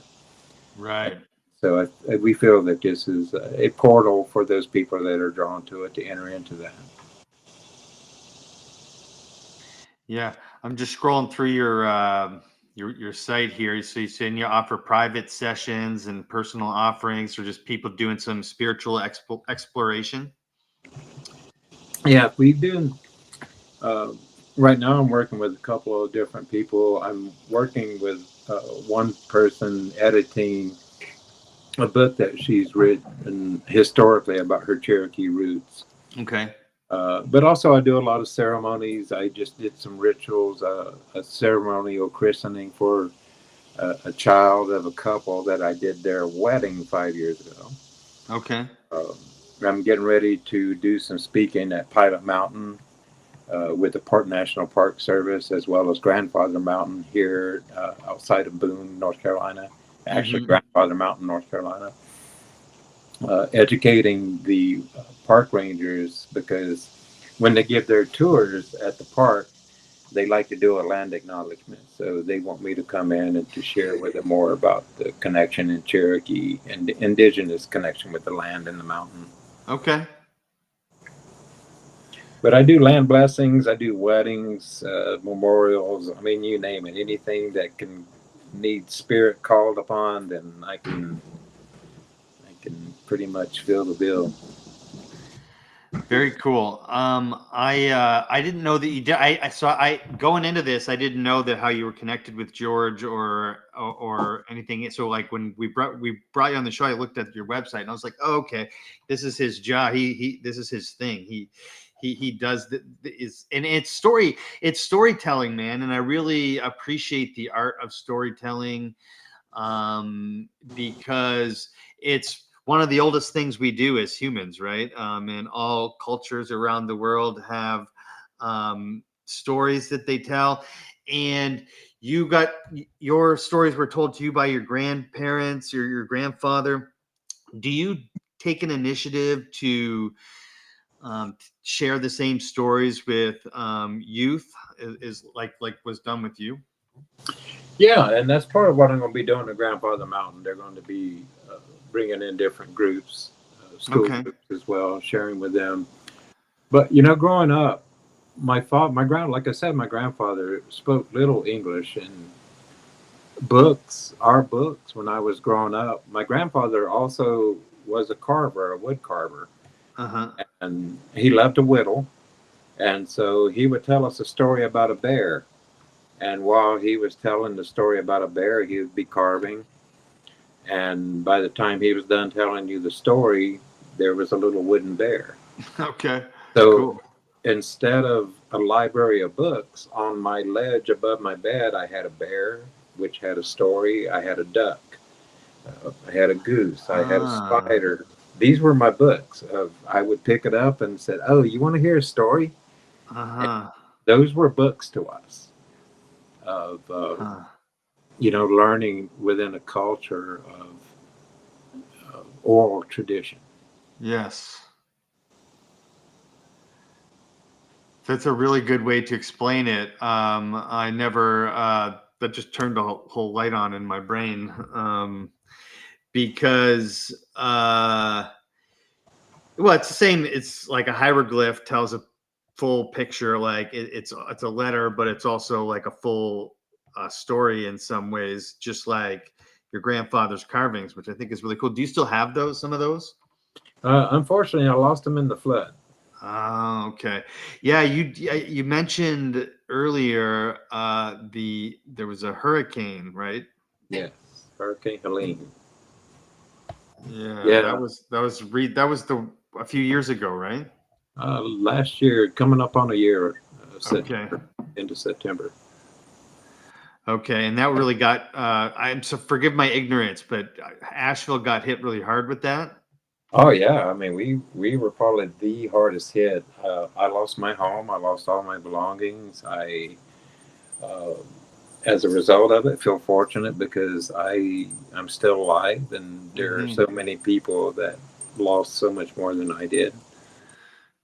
Right. So we feel that this is a portal for those people that are drawn to it to enter into that. Yeah, I'm just scrolling through your site here. So you saying you offer private sessions and personal offerings, or just people doing some spiritual exploration? Yeah, we've been. Uh, right now, I'm working with a couple of different people. I'm working with one person editing a book that she's written historically about her Cherokee roots. Okay. But also, I do a lot of ceremonies. I just did some rituals, a ceremonial christening for a child of a couple that I did their wedding 5 years ago. Okay. I'm getting ready to do some speaking at Pilot Mountain with the National Park Service, as well as Grandfather Mountain here outside of Boone, North Carolina. Actually, Grandfather Mountain, North Carolina. Educating the park rangers, because when they give their tours at the park, they like to do a land acknowledgement. So they want me to come in and to share with them more about the connection in Cherokee and the Indigenous connection with the land and the mountain. Okay. But I do land blessings, I do weddings, memorials. I mean, you name it. Anything that can need spirit called upon, then I can pretty much fill the bill. Very cool. I didn't know that you did. I going into this, I didn't know that how you were connected with George or anything. So like when we brought you on the show, I looked at your website and I was like, oh, okay, this is his job. This is his thing. He does and it's storytelling, man. And I really appreciate the art of storytelling, because it's one of the oldest things we do as humans, right? And all cultures around the world have stories that they tell. And you got your stories were told to you by your grandparents or your grandfather. Do you take an initiative to share the same stories with youth, is like was done with you? Yeah, and that's part of what I'm going to be doing at Grandfather Mountain. They're going to be bringing in different groups, school Okay. groups as well, sharing with them. But growing up, like I said, my grandfather spoke little English, and our books when I was growing up. My grandfather also was a carver, a wood carver, Uh-huh. and he loved to whittle. And so he would tell us a story about a bear. And while he was telling the story about a bear, he would be carving. And by the time he was done telling you the story, there was a little wooden bear. Okay. So Cool. instead of a library of books, on my ledge above my bed, I had a bear, which had a story. I had a duck. I had a goose. I had a Ah. spider. These were my books. I would pick it up and said, "Oh, you want to hear a story?" And Uh-huh. those were books to us of Huh. learning within a culture of oral tradition. Yes. That's a really good way to explain it. I never, that just turned a whole light on in my brain. Because, well, it's the same. It's like a hieroglyph tells a full picture. Like it's a letter, but it's also like a full story in some ways, just like your grandfather's carvings, which I think is really cool. Do you still have those, some of those? Unfortunately, I lost them in the flood. Oh, okay. Yeah, you mentioned earlier there was a hurricane, right? Yes, Hurricane Helene. Yeah, Yeah, that was the a few years ago, right? last year, coming up on a year, Okay. September. into September. Okay, and that really got. Forgive my ignorance, but Asheville got hit really hard with that. Oh yeah, I mean we were probably the hardest hit. I lost my home. I lost all my belongings. Uh, as a result of it, feel fortunate because I'm still alive, and there are Hmm. so many people that lost so much more than I did.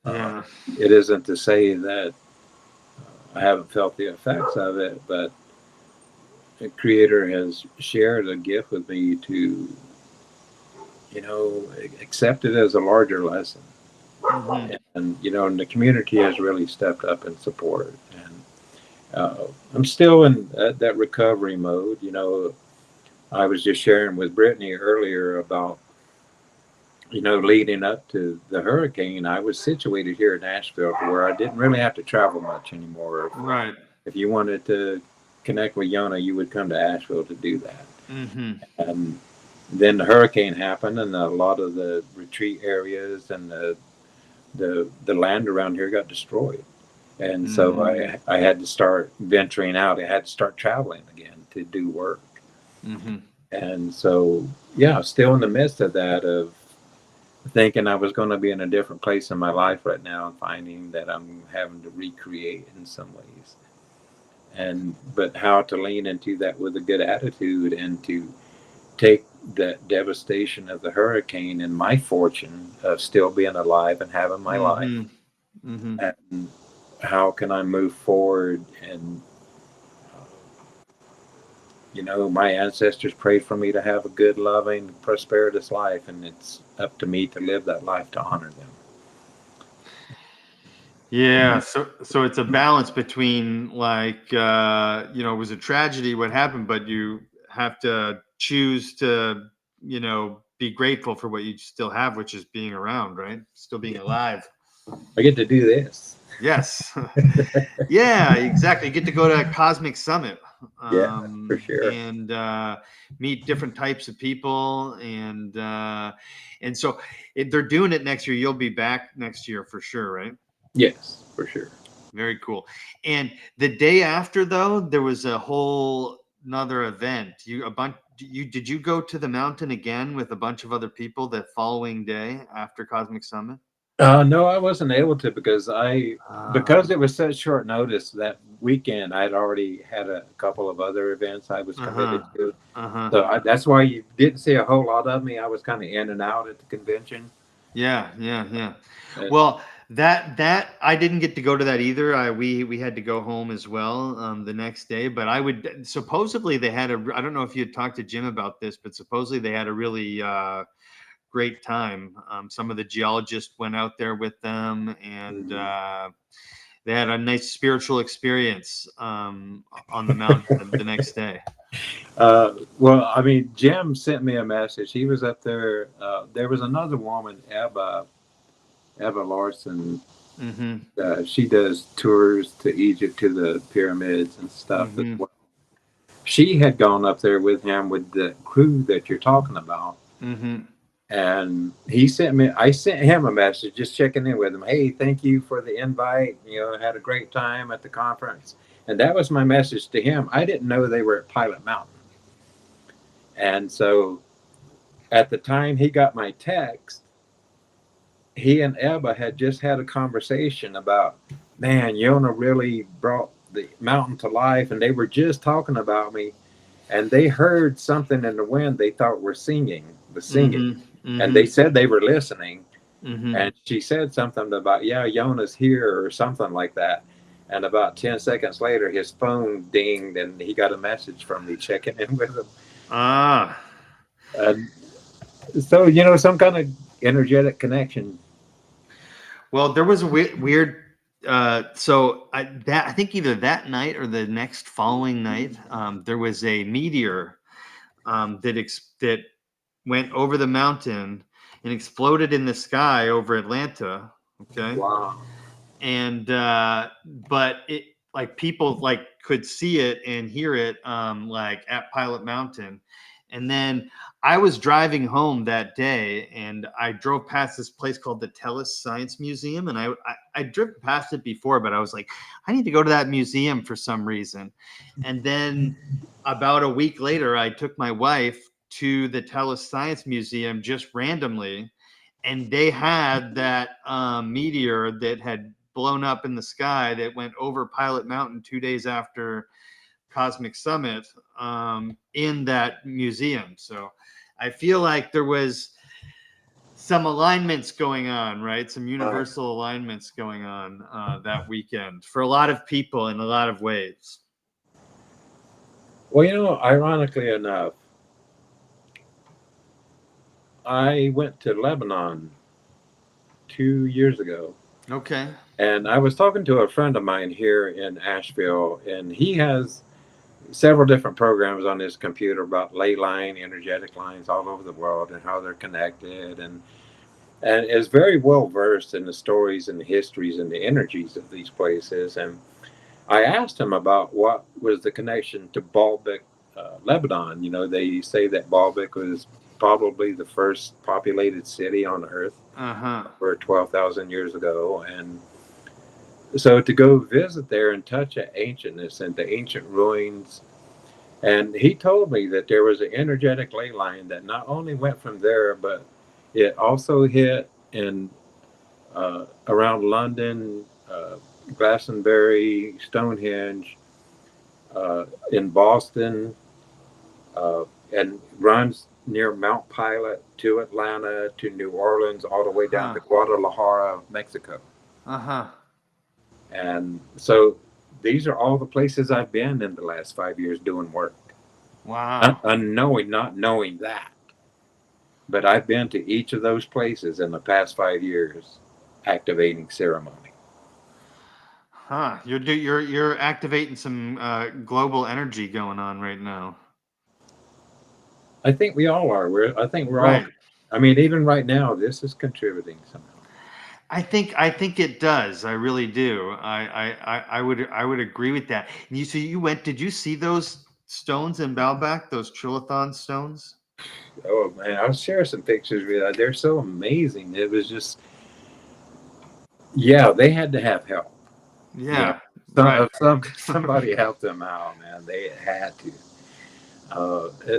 Uh, Yeah. it isn't to say that I haven't felt the effects of it, but the Creator has shared a gift with me to, accept it as a larger lesson. Hmm. And the community has really stepped up in support. And I'm still in that recovery mode. I was just sharing with Brittany earlier about, leading up to the hurricane, I was situated here in Nashville where I didn't really have to travel much anymore. Right. If you wanted to connect with Yona, you would come to Asheville to do that. Hmm. And then the hurricane happened, and a lot of the retreat areas and the land around here got destroyed. And so Hmm. I had to start venturing out. I had to start traveling again to do work. Hmm. And so, yeah, still in the midst of that, of thinking I was going to be in a different place in my life right now and finding that I'm having to recreate in some ways. But how to lean into that with a good attitude and to take that devastation of the hurricane and my fortune of still being alive and having my life, Hmm. Hmm. and how can I move forward. And my ancestors prayed for me to have a good, loving, prosperous life, and it's up to me to live that life to honor them. Yeah, so it's a balance between like it was a tragedy what happened, but you have to choose to, be grateful for what you still have, which is being around, right? Still being alive. I get to do this. Yes. Yeah, exactly. You get to go to a Cosmic Summit, Yeah, for sure. and meet different types of people, and so if they're doing it next year, you'll be back next year for sure, right? Yes, for sure. Very cool. And the day after, though, there was a whole another event. Did you go to the mountain again with a bunch of other people the following day after Cosmic Summit? No, I wasn't able to because it was such short notice that weekend. I'd already had a couple of other events I was committed Uh-huh. to, Uh-huh. so that's why you didn't see a whole lot of me. I was kind of in and out at the convention. Yeah, yeah, yeah. And, Well, that I didn't get to go to that either. We had to go home as well the next day. But I would supposedly they had I don't know if you had talked to Jim about this, but supposedly they had a really great time. Some of the geologists went out there with them, and they had a nice spiritual experience on the mountain the next day. well, I mean, Jim sent me a message. He was up there. There was another woman, Eva Larson. Mm-hmm. She does tours to Egypt, to the pyramids and stuff as Mm-hmm. well. She had gone up there with him with the crew that you're talking about. Mm-hmm. And I sent him a message just checking in with him. Hey, thank you for the invite. I had a great time at the conference. And that was my message to him. I didn't know they were at Pilot Mountain. And so at the time he got my text, he and Ebba had just had a conversation about, man, Yona really brought the mountain to life. And they were just talking about me. And they heard something in the wind they thought was singing. Mm-hmm. And they Mm-hmm. said they were listening. Mm-hmm. And she said something about, yeah, Yona's here or something like that. And about 10 seconds later, his phone dinged and he got a message from me checking in with him. Ah. And so, some kind of energetic connection. Well, there was a weird. I think either that night or the next following night, there was a meteor that went over the mountain and exploded in the sky over Atlanta. Okay, Wow. and but it like people like could see it and hear it like at Pilot Mountain, And then I was driving home that day, and I drove past this place called the Telus Science Museum, and I driven past it before, but I was like, I need to go to that museum for some reason. And then about a week later, I took my wife to the Telus Science Museum just randomly, and they had that meteor that had blown up in the sky that went over Pilot Mountain 2 days after Cosmic Summit in that museum. So I feel like there was some alignments going on, right? Some universal alignments going on that weekend for a lot of people in a lot of ways. Well, ironically enough, I went to Lebanon 2 years ago. Okay. And I was talking to a friend of mine here in Asheville, and he has several different programs on his computer about ley line, energetic lines all over the world and how they're connected, and is very well versed in the stories and the histories and the energies of these places. And I asked him about what was the connection to Baalbek, Lebanon. They say that Baalbek was probably the first populated city on Earth over 12,000 years ago. And so to go visit there and touch the ancientness and the ancient ruins. And he told me that there was an energetic ley line that not only went from there, but it also hit in around London, Glastonbury, Stonehenge, in Boston, and runs near Mount Pilot to Atlanta to New Orleans, all the way down to Guadalajara, Mexico. And so these are all the places I've been in the last 5 years doing work. Wow. Not knowing that. But I've been to each of those places in the past 5 years activating ceremony. You're activating some global energy going on right now. I think we all are. I think we're Right. all. I mean, even right now, this is contributing somehow. I think it does. I really do. I would agree with that. And you went. Did you see those stones in Baalbek? Those Trilithon stones? Oh man, I'll share some pictures with you. They're so amazing. It was just, yeah, they had to have help. Yeah. Yeah. Right. Somebody helped them out, man. They had to.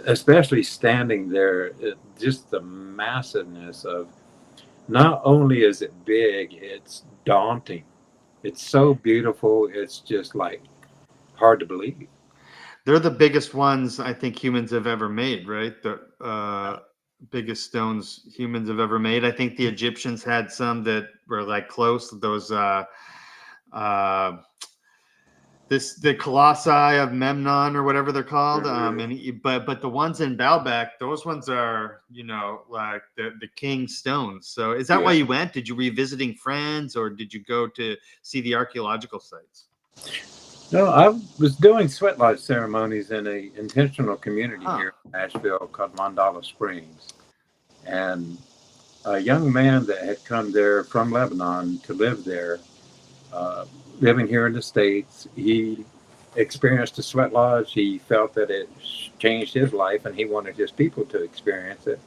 Especially standing there, just the massiveness of, not only is it big, it's daunting. It's so beautiful. It's just like hard to believe. They're the biggest ones I think humans have ever made, right? The biggest stones humans have ever made. I think the Egyptians had some that were like close. Those the colossi of Memnon or whatever they're called. But the ones in Baalbek, those ones are like the king stones. So is that why you went? Did you were you visiting friends, or did you go to see the archaeological sites? No, I was doing sweat lodge ceremonies in an intentional community here in Asheville called Mandala Springs. And a young man that had come there from Lebanon to live there, living here in the States, he experienced a sweat lodge. He felt that it changed his life and he wanted his people to experience it.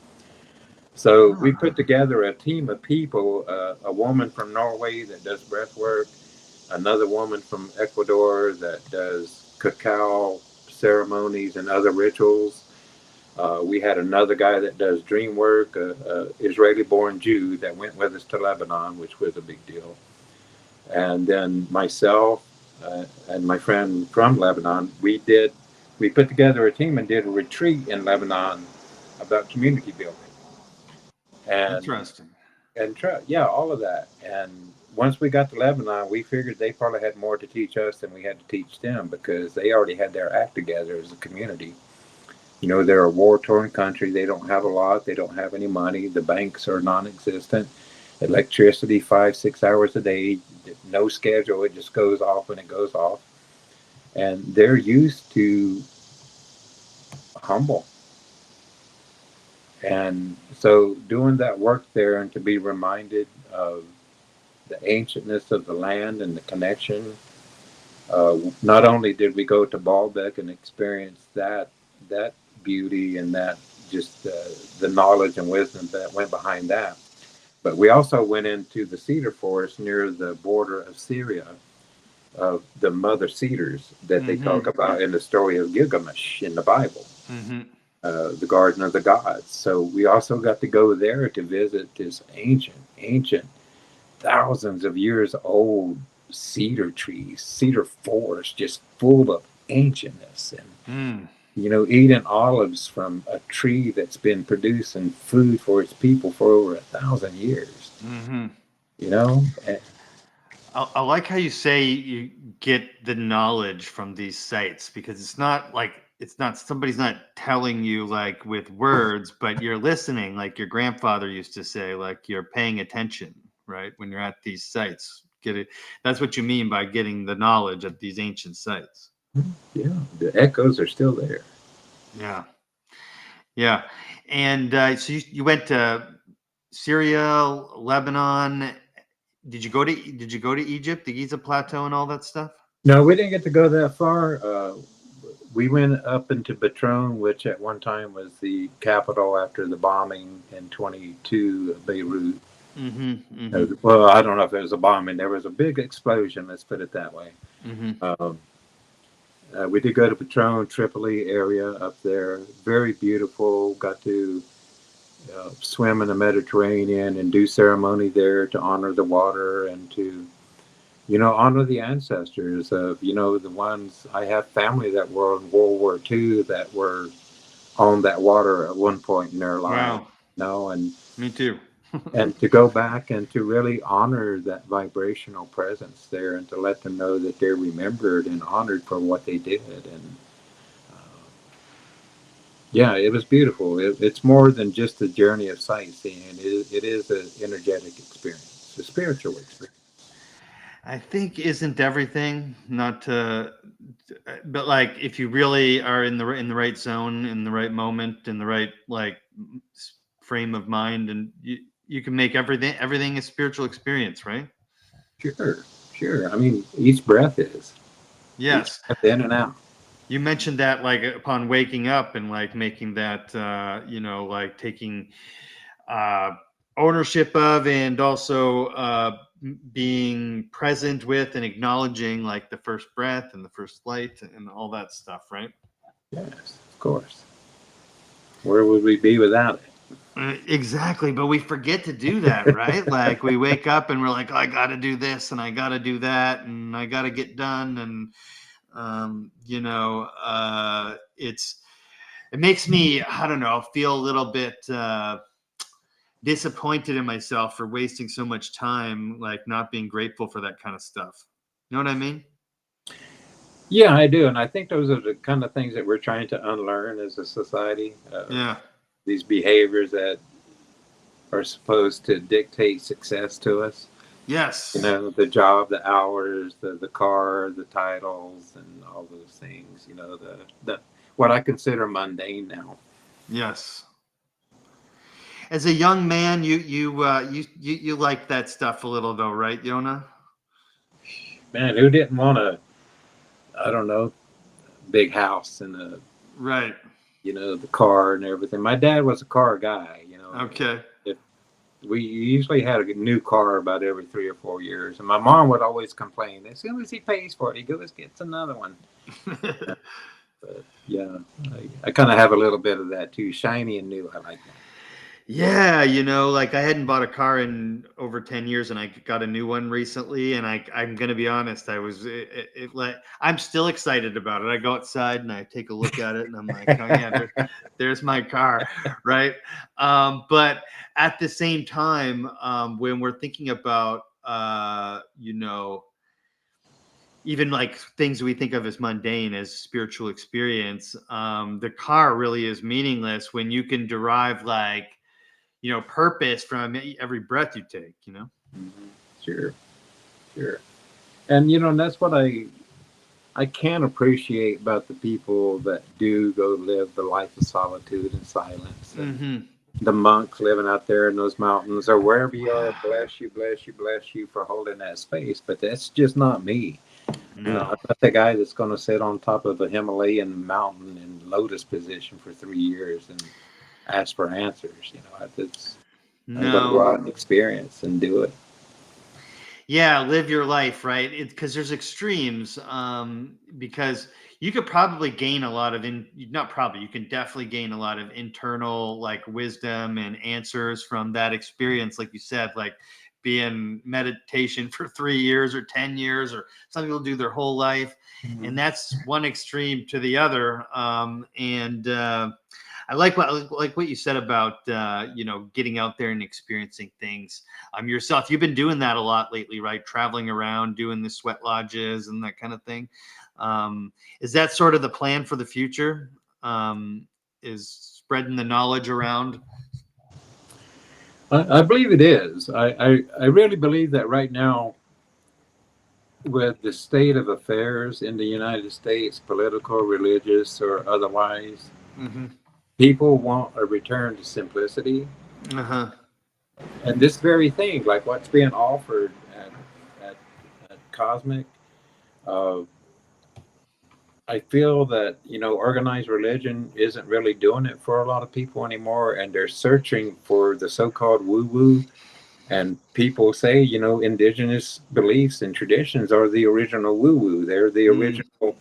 So we put together a team of people, a woman from Norway that does breath work, another woman from Ecuador that does cacao ceremonies and other rituals. We had another guy that does dream work, an Israeli-born Jew that went with us to Lebanon, which was a big deal. And then myself and my friend from Lebanon, we put together a team and did a retreat in Lebanon about community building. And Interesting. yeah, all of that. And once we got to Lebanon, we figured they probably had more to teach us than we had to teach them, because they already had their act together as a community. They're a war-torn country. They don't have a lot. They don't have any money. The banks are non-existent. Electricity 5-6 hours a day. No schedule. It just goes off when it goes off. And they're used to humble. And so doing that work there, and to be reminded of the ancientness of the land and the connection. Not only did we go to Baalbek and experience that beauty and that just the knowledge and wisdom that went behind that. But we also went into the cedar forest near the border of Syria, of the mother cedars that they talk about in the story of Gilgamesh in the Bible, the Garden of the Gods. So we also got to go there to visit this ancient, thousands of years old cedar trees, cedar forest, just full of ancientness. And eating olives from a tree that's been producing food for its people for over 1,000 years. You know, I like how you say you get the knowledge from these sites, because it's not somebody's not telling you like with words, but you're listening, like your grandfather used to say, like you're paying attention, right? When you're at these sites, get it. That's what you mean by getting the knowledge of these ancient sites. Yeah, the echoes are still there. Yeah. Yeah. And so you went to Syria, Lebanon. Did you go to Egypt, the Giza Plateau and all that stuff? No, we didn't get to go that far. We went up into Patron, which at one time was the capital after the bombing in 22 of Beirut. Well, I don't know if it was a bombing. There was a big explosion, let's put it that way. We did go to Patron, Tripoli area up there. Very beautiful. Got to swim in the Mediterranean and do ceremony there to honor the water and to, honor the ancestors of, the ones. I have family that were in World War II that were on that water at one point in their life. Wow. And me too. and to go back and to really honor that vibrational presence there and to let them know that they're remembered and honored for what they did. And yeah, it was beautiful. It's more than just a journey of sightseeing. It is an energetic experience, a spiritual experience. I think isn't everything not to, but like if you really are in the right zone, in the right moment, in the right like frame of mind, and you can make everything a spiritual experience, right? Sure. I mean, each breath is. Yes. Each breath in and out. You mentioned that like upon waking up and like making that like taking ownership of, and also being present with and acknowledging like the first breath and the first light and all that stuff, right? Yes, of course. Where would we be without it? Exactly, but we forget to do that, right? Like we wake up and we're like, oh, I got to do this and I got to do that and I got to get done, and it makes me, I don't know, feel a little bit disappointed in myself for wasting so much time, like not being grateful for that kind of stuff. You know what I mean? Yeah, I do. And I think those are the kind of things that we're trying to unlearn as a society. Yeah. These behaviors that are supposed to dictate success to us. Yes. The job, the hours, the car, the titles, and all those things. The what I consider mundane now. Yes. As a young man, you like that stuff a little though, right, Yona? Man, who didn't want a, I don't know, big house and a right, the car and everything. My dad was a car guy. Okay. We usually had a new car about every 3 or 4 years, and my mom would always complain. As soon as he pays for it, he goes gets another one. But yeah, I kind of have a little bit of that too, shiny and new. I like that. Yeah, like I hadn't bought a car in over 10 years and I got a new one recently, and I'm going to be honest, I'm still excited about it. I go outside and I take a look at it and I'm like, oh yeah, there's my car, right? But at the same time, when we're thinking about even like things we think of as mundane, as spiritual experience, the car really is meaningless when you can derive like purpose from every breath you take, Mm-hmm. Sure. And that's what I can appreciate about the people that do go live the life of solitude and silence, and the monks living out there in those mountains or wherever you are. Bless you for holding that space. But that's just not me. No. I'm not the guy that's going to sit on top of a Himalayan mountain and lotus position for 3 years and ask for answers. I got to go No. out and experience and do it. Yeah, live your life, right? Because there's extremes. Because you could probably gain a lot of not probably, you can definitely gain a lot of internal like wisdom and answers from that experience, like you said, like be in meditation for 3 years or 10 years, or some people do their whole life. And that's one extreme to the other. I like what you said about getting out there and experiencing things yourself. You've been doing that a lot lately, right? Traveling around, doing the sweat lodges and that kind of thing. Is that sort of the plan for the future? Is spreading the knowledge around? I believe it is. I really believe that right now, with the state of affairs in the United States, political, religious, or otherwise, people want a return to simplicity. And this very thing, like what's being offered at Cosmic, uh, I feel that, organized religion isn't really doing it for a lot of people anymore, and they're searching for the so-called woo-woo. And people say, indigenous beliefs and traditions are the original woo-woo. They're the original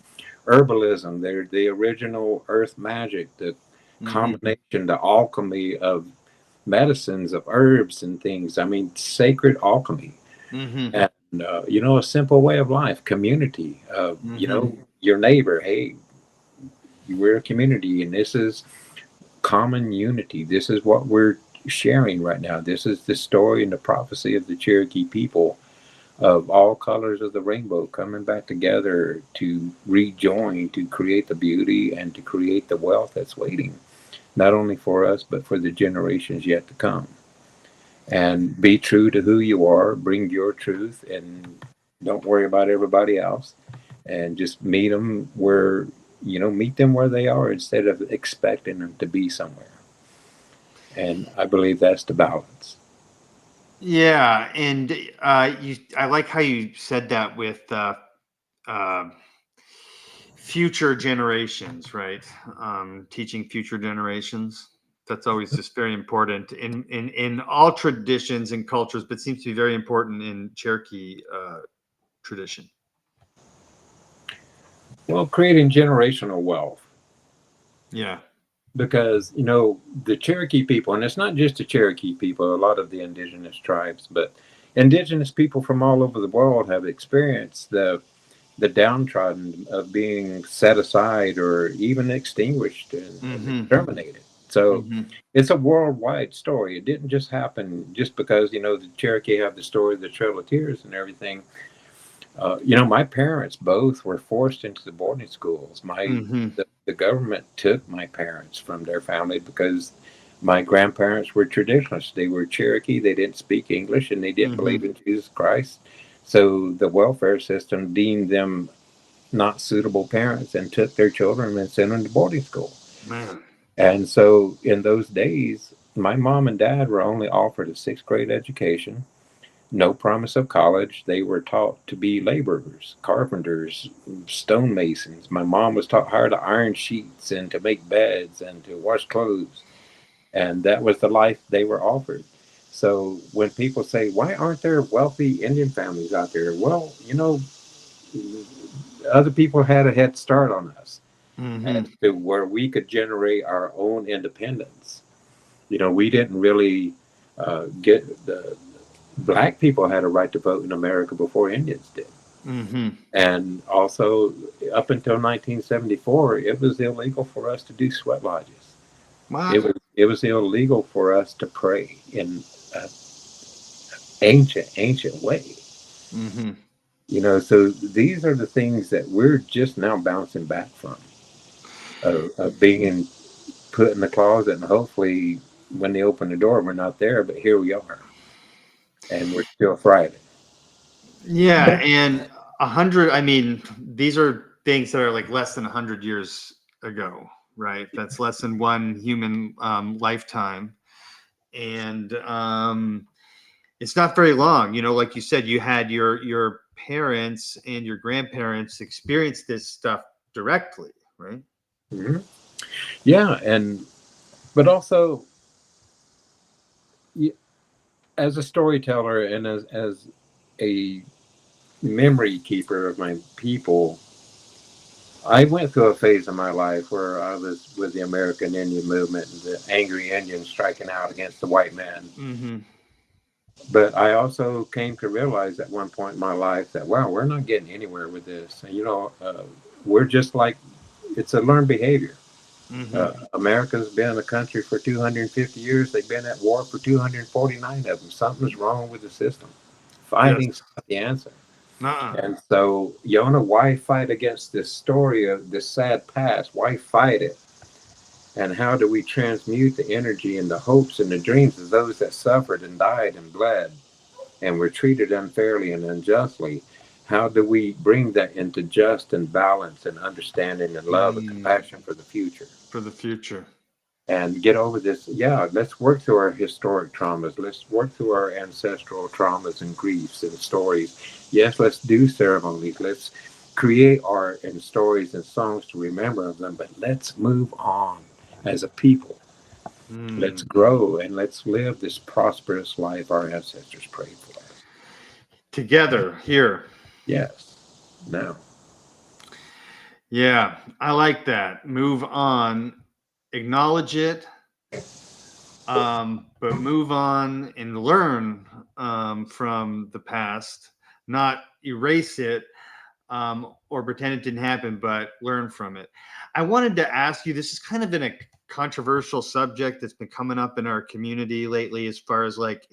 herbalism. They're the original earth magic, the combination, the alchemy of medicines, of herbs and things. I mean, sacred alchemy. And, a simple way of life, community, your neighbor. Hey, we're a community, and this is common unity. This is what we're sharing right now. This is the story and the prophecy of the Cherokee people, of all colors of the rainbow coming back together to rejoin, to create the beauty and to create the wealth that's waiting, not only for us, but for the generations yet to come. And be true to who you are, bring your truth, and don't worry about everybody else. And just meet them meet them where they are instead of expecting them to be somewhere. And I believe that's the balance. Yeah, and I like how you said that with future generations, right? Teaching future generations. That's always just very important in all traditions and cultures, but seems to be very important in Cherokee tradition. Well, creating generational wealth. Yeah. Because, the Cherokee people, and it's not just the Cherokee people, a lot of the indigenous tribes, but indigenous people from all over the world have experienced the downtrodden of being set aside or even extinguished and exterminated. So it's a worldwide story. It didn't just happen just because, the Cherokee have the story of the Trail of Tears and everything. My parents both were forced into the boarding schools. The government took my parents from their family because my grandparents were traditionalists. They were Cherokee. They didn't speak English and they didn't believe in Jesus Christ. So the welfare system deemed them not suitable parents and took their children and sent them to boarding school. Man. And so in those days, my mom and dad were only offered a sixth grade education, no promise of college. They were taught to be laborers, carpenters, stonemasons. My mom was taught how to iron sheets and to make beds and to wash clothes. And that was the life they were offered. So when people say, why aren't there wealthy Indian families out there? Well, other people had a head start on us as to where we could generate our own independence. We didn't really get the black people had a right to vote in America before Indians did. And also, up until 1974, it was illegal for us to do sweat lodges. Wow. It was illegal for us to pray in an ancient way. So these are the things that we're just now bouncing back from, of being put in the closet, and hopefully when they open the door, we're not there, but here we are, and we're still thriving. Yeah, and 100. I mean, these are things that are like less than 100 years ago, right? That's less than one human lifetime, and it's not very long. Like you said, you had your parents and your grandparents experience this stuff directly, right? Yeah, but also as a storyteller and as a memory keeper of my people, I went through a phase of my life where I was with the American Indian movement and the angry Indians striking out against the white man. Mm-hmm. But I also came to realize at one point in my life that, wow, we're not getting anywhere with this. And, we're just like, it's a learned behavior. Mm-hmm. America's been a country for 250 years. They've been at war for 249 of them. Something's wrong with the system. Yes. Fighting's not the answer. Uh-uh. And so, Yona, why fight against this story of this sad past? Why fight it? And how do we transmute the energy and the hopes and the dreams of those that suffered and died and bled and were treated unfairly and unjustly? How do we bring that into just and balance and understanding and love and compassion for the future? For the future. And get over this. Yeah, let's work through our historic traumas. Let's work through our ancestral traumas and griefs and stories. Yes, let's do ceremonies. Let's create art and stories and songs to remember them, but let's move on as a people. Let's grow and let's live this prosperous life our ancestors prayed for us. Together here. Yes. Now. Yeah, I like that. Move on, acknowledge it, but move on and learn from the past, not erase it or pretend it didn't happen, but learn from it. I wanted to ask you, this is kind of been a controversial subject that's been coming up in our community lately, as far as like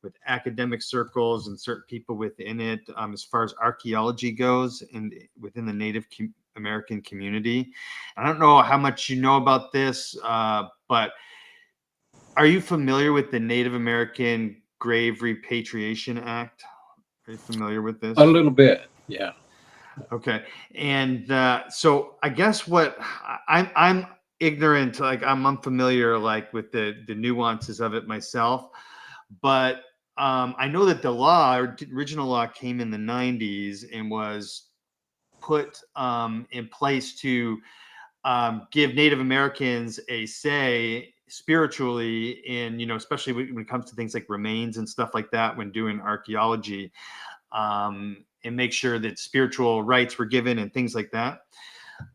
with academic circles and certain people within it, as far as archaeology goes and within the Native American community. I don't know how much you know about this, but are you familiar with the Native American Grave Repatriation Act? Are you familiar with this? A little bit, yeah. Okay, and so I guess what I'm ignorant, like I'm unfamiliar, like with the nuances of it myself, but I know that the original law came in the 90s and was put in place to give Native Americans a say spiritually in, especially when it comes to things like remains and stuff like that when doing archaeology, and make sure that spiritual rights were given and things like that.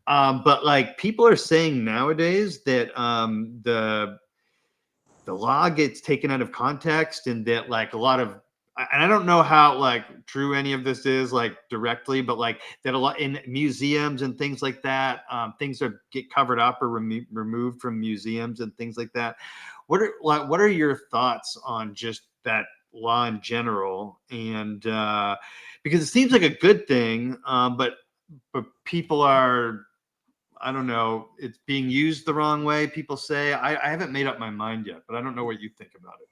But like people are saying nowadays that the law gets taken out of context and that like a lot of, and I don't know how like true any of this is like directly, but like that a lot in museums and things like that, things are get covered up or removed from museums and things like that. What are your thoughts on just that law in general? And because it seems like a good thing, but people are, I don't know, it's being used the wrong way. People say, I haven't made up my mind yet, but I don't know what you think about it.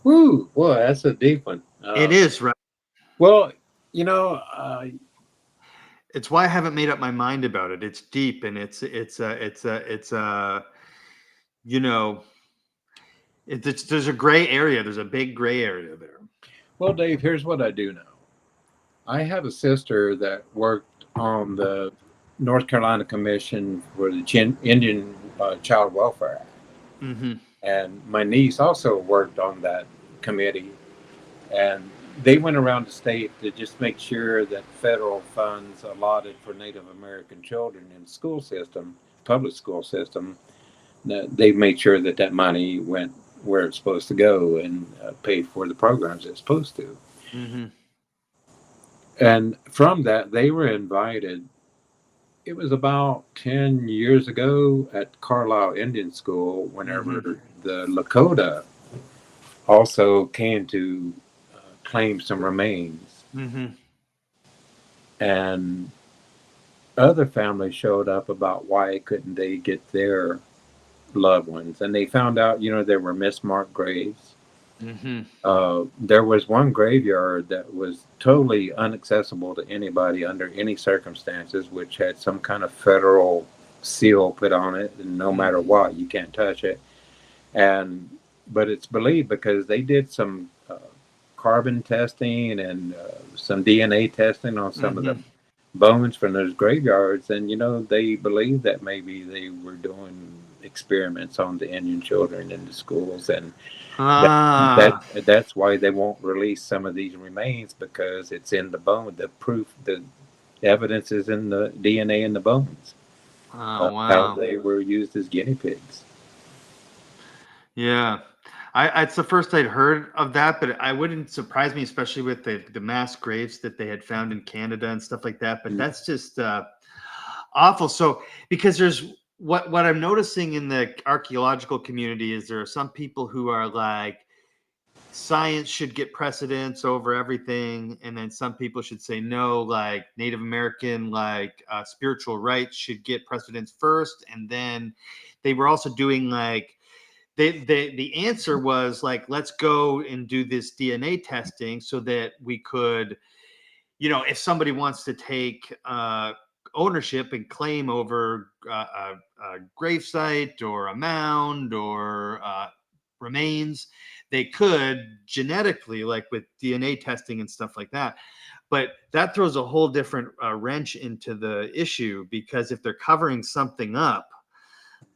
Woo, boy, that's a deep one. It is, right? Well, It's why I haven't made up my mind about it. It's deep and there's a gray area. There's a big gray area there. well, Dave, here's what I do know. I have a sister that worked on the North Carolina Commission for the Indian Child Welfare Act. Mm-hmm. And my niece also worked on that committee. And they went around the state to just make sure that federal funds allotted for Native American children in school system, public school system, that they made sure that that money went where it's supposed to go and paid for the programs it's supposed to. Mm-hmm. And from that, they were invited. It was about 10 years ago at Carlisle Indian School, whenever the Lakota also came to claim some remains. Mm-hmm. And other families showed up about why couldn't they get their loved ones. And they found out, there were mismarked graves. Mm-hmm. There was one graveyard that was totally inaccessible to anybody under any circumstances, which had some kind of federal seal put on it, and no matter what, you can't touch it. But it's believed because they did some carbon testing and some DNA testing on some of the bones from those graveyards, and they believe that maybe they were doing experiments on the Indian children in the schools, and that that Ah, that's why they won't release some of these remains, because it's in the bone. The proof, the evidence is in the DNA in the bones oh, of how wow. they were used as guinea pigs. Yeah. It's the first I'd heard of that, but I wouldn't surprise me, especially with the mass graves that they had found in Canada and stuff like that. But that's just awful. So, because there's what I'm noticing in the archaeological community is there are some people who are like, science should get precedence over everything, and then some people should say no, like Native American, like spiritual rights should get precedence first, and then they were also doing like the answer was like, let's go and do this DNA testing so that we could, if somebody wants to take ownership and claim over a gravesite or a mound or remains, they could genetically, like with DNA testing and stuff like that. But that throws a whole different wrench into the issue, because if they're covering something up,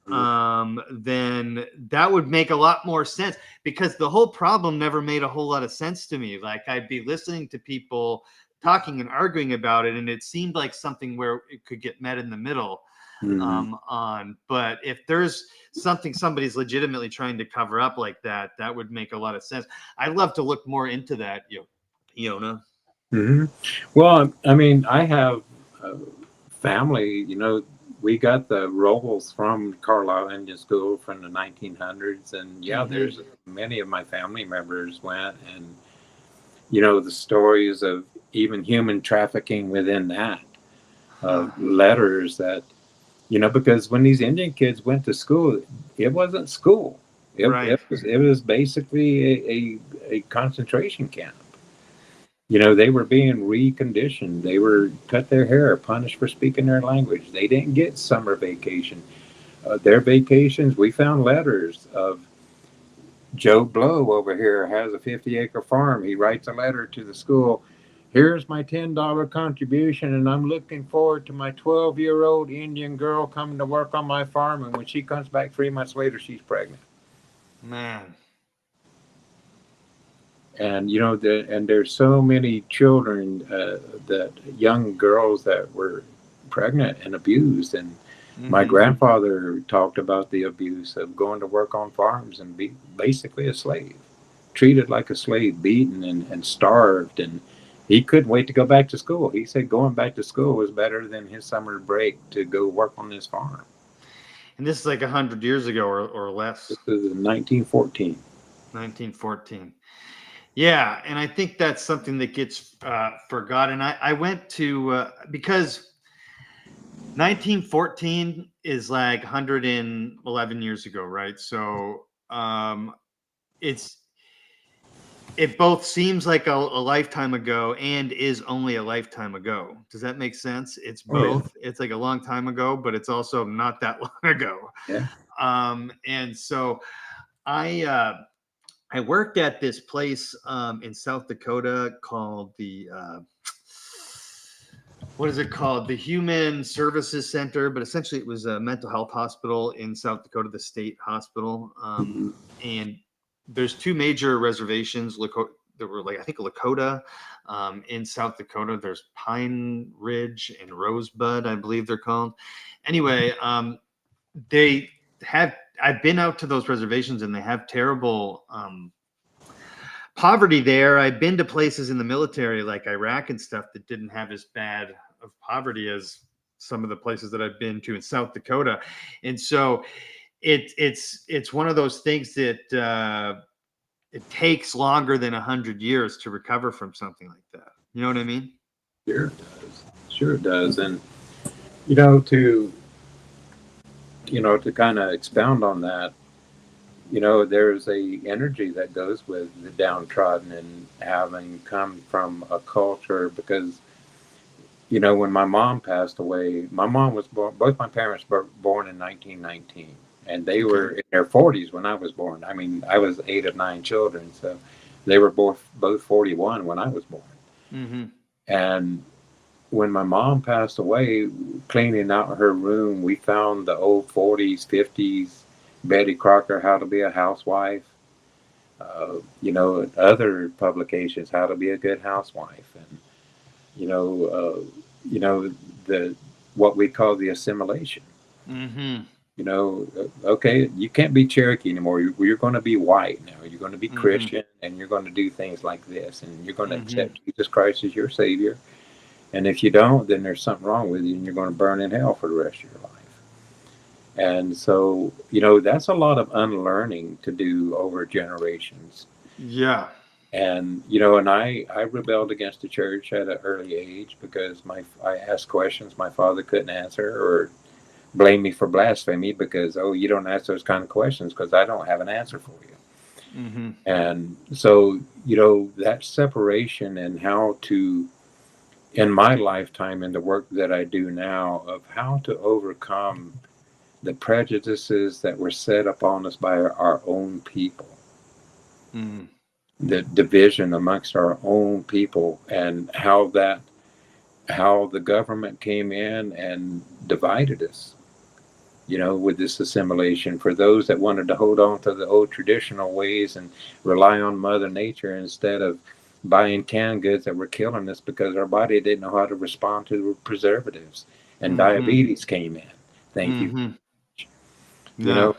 then that would make a lot more sense, because the whole problem never made a whole lot of sense to me. Like, I'd be listening to people talking and arguing about it, and it seemed like something where it could get met in the middle. Mhm. But if there's something somebody's legitimately trying to cover up like that, that would make a lot of sense. I'd love to look more into that, Yona. Hmm. Well, I mean, I have family. We got the rolls from Carlisle Indian School from the 1900s, and yeah, Mm-hmm. there's many of my family members went, and the stories of even human trafficking within that, Huh. letters that because when these Indian kids went to school, it wasn't school. Right. It was basically a concentration camp. They were being reconditioned. They were cut their hair, punished for speaking their language. They didn't get summer vacation. Their vacations, we found letters of Joe Blow over here has a 50-acre farm. He writes a letter to the school. Here's my $10 contribution, and I'm looking forward to my 12-year-old Indian girl coming to work on my farm. And when she comes back 3 months later, she's pregnant. Man. And and there's so many children, that young girls that were pregnant and abused. And my Mm-hmm. grandfather talked about the abuse of going to work on farms and be basically a slave, treated like a slave, beaten and starved. And he couldn't wait to go back to school. He said going back to school was better than his summer break to go work on this farm. And this is like 100 years ago, or This less. is in 1914. 1914. Yeah, and I think that's something that gets forgotten. I went to because 1914 is like 111 years ago, right? So it's it both seems like a lifetime ago and is only a lifetime ago. Does that make sense? It's Oh yeah, both. It's like a long time ago, but it's also not that long ago. yeah. And so I worked at this place in South Dakota called the what is it called? The Human Services Center, but essentially it was a mental health hospital in South Dakota, the state hospital. Mhm. And there's two major reservations. There were like, I think, Lakota in South Dakota. There's Pine Ridge and Rosebud, I believe they're called. Anyway, they have. I've been out to those reservations, and they have terrible poverty there. I've been to places in the military like Iraq and stuff that didn't have as bad of poverty as some of the places that I've been to in South Dakota. And so it's one of those things that it takes longer than 100 years to recover from something like that. You know what I mean? Sure it does. Sure it does. And you know, to to kind of expound on that, there's a energy that goes with the downtrodden and having come from a culture. Because when my mom passed away, my mom was born. Both my parents were born in 1919, and they Okay. were in their 40s when I was born. I mean, I was 8 of 9 children, so they were both 41 when I was born. Mm-hmm. And when my mom passed away, cleaning out her room, we found the old 40s, 50s Betty Crocker, How to Be a Housewife, other publications, How to Be a Good Housewife, and you know, the what we call the assimilation. Mm-hmm. Okay, you can't be Cherokee anymore. You're going to be white now. You're going to be Mm-hmm. Christian, and you're going to do things like this, and you're going to Mm-hmm. accept Jesus Christ as your Savior. And if you don't, then there's something wrong with you, and you're going to burn in hell for the rest of your life. And so, that's a lot of unlearning to do over generations. Yeah. And I rebelled against the church at an early age because I asked questions my father couldn't answer, or blame me for blasphemy because, oh, you don't ask those kind of questions because I don't have an answer for you. Mm-hmm. And so, that separation and how to, in my lifetime and the work that I do now, of how to overcome the prejudices that were set upon us by our own people, Mm-hmm. the division amongst our own people, and how the government came in and divided us, with this assimilation. For those that wanted to hold on to the old traditional ways and rely on Mother Nature instead of buying canned goods that were killing us because our body didn't know how to respond to the preservatives, and Mm-hmm. diabetes came in. Thank you. Mm-hmm. You Yeah. know,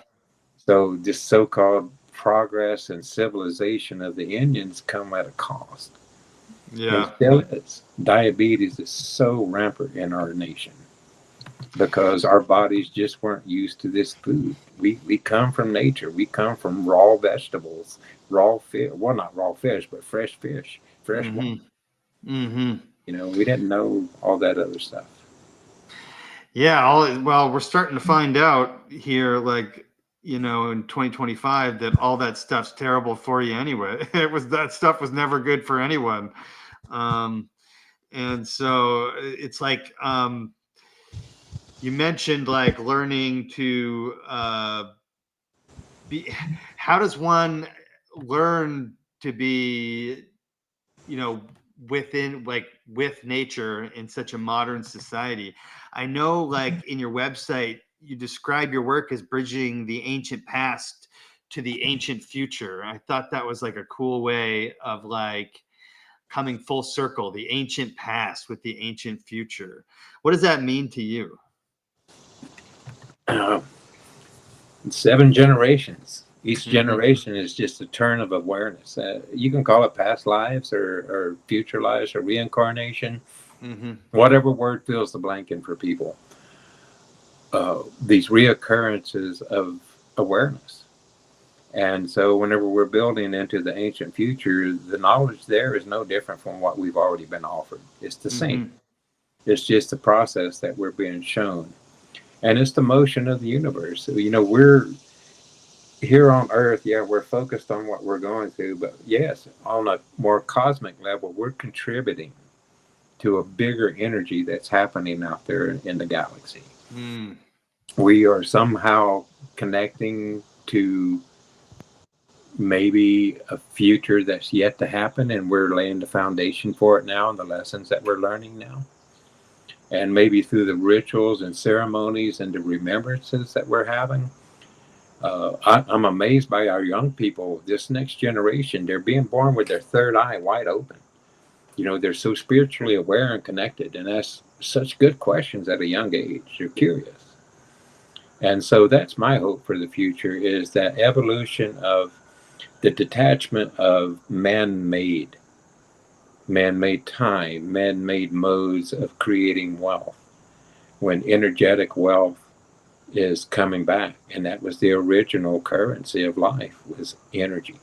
so this so-called progress and civilization of the Indians come at a cost, and Yeah. still is. Diabetes is so rampant in our nation because our bodies just weren't used to this food. We come from nature. We come from raw vegetables, raw fish. Well, not raw fish, but fresh fish, fresh water. Mm-hmm. Mm-hmm. We didn't know all that other stuff. Yeah. Well, we're starting to find out here, like, in 2025, that all that stuff's terrible for you anyway. That stuff was never good for anyone. Um, and so it's like, you mentioned like learning to be, how does one learn to be, you know, within, like, with nature in such a modern society? I know, like, in your website, you describe your work as bridging the ancient past to the ancient future. I thought that was like a cool way of like coming full circle, the ancient past with the ancient future. What does that mean to you? Uh, 7 generations. Each Mm-hmm. generation is just a turn of awareness. You can call it past lives or future lives or reincarnation, Mm-hmm. whatever word fills the blank in for people. These reoccurrences of awareness. And so, whenever we're building into the ancient future, the knowledge there is no different from what we've already been offered. It's the same. Mm-hmm. It's just the process that we're being shown. And it's the motion of the universe. So, we're here on Earth, yeah, we're focused on what we're going through. But yes, on a more cosmic level, we're contributing to a bigger energy that's happening out there in the galaxy. Mm. We are somehow connecting to maybe a future that's yet to happen, and we're laying the foundation for it now and the lessons that we're learning now. And maybe through the rituals and ceremonies and the remembrances that we're having, I'm amazed by our young people. This next generation, they're being born with their third eye wide open. They're so spiritually aware and connected, and ask such good questions at a young age. They're curious. And so that's my hope for the future, is that evolution of the detachment of man-made time, man-made modes of creating wealth, when energetic wealth is coming back. And that was the original currency of life, was energy.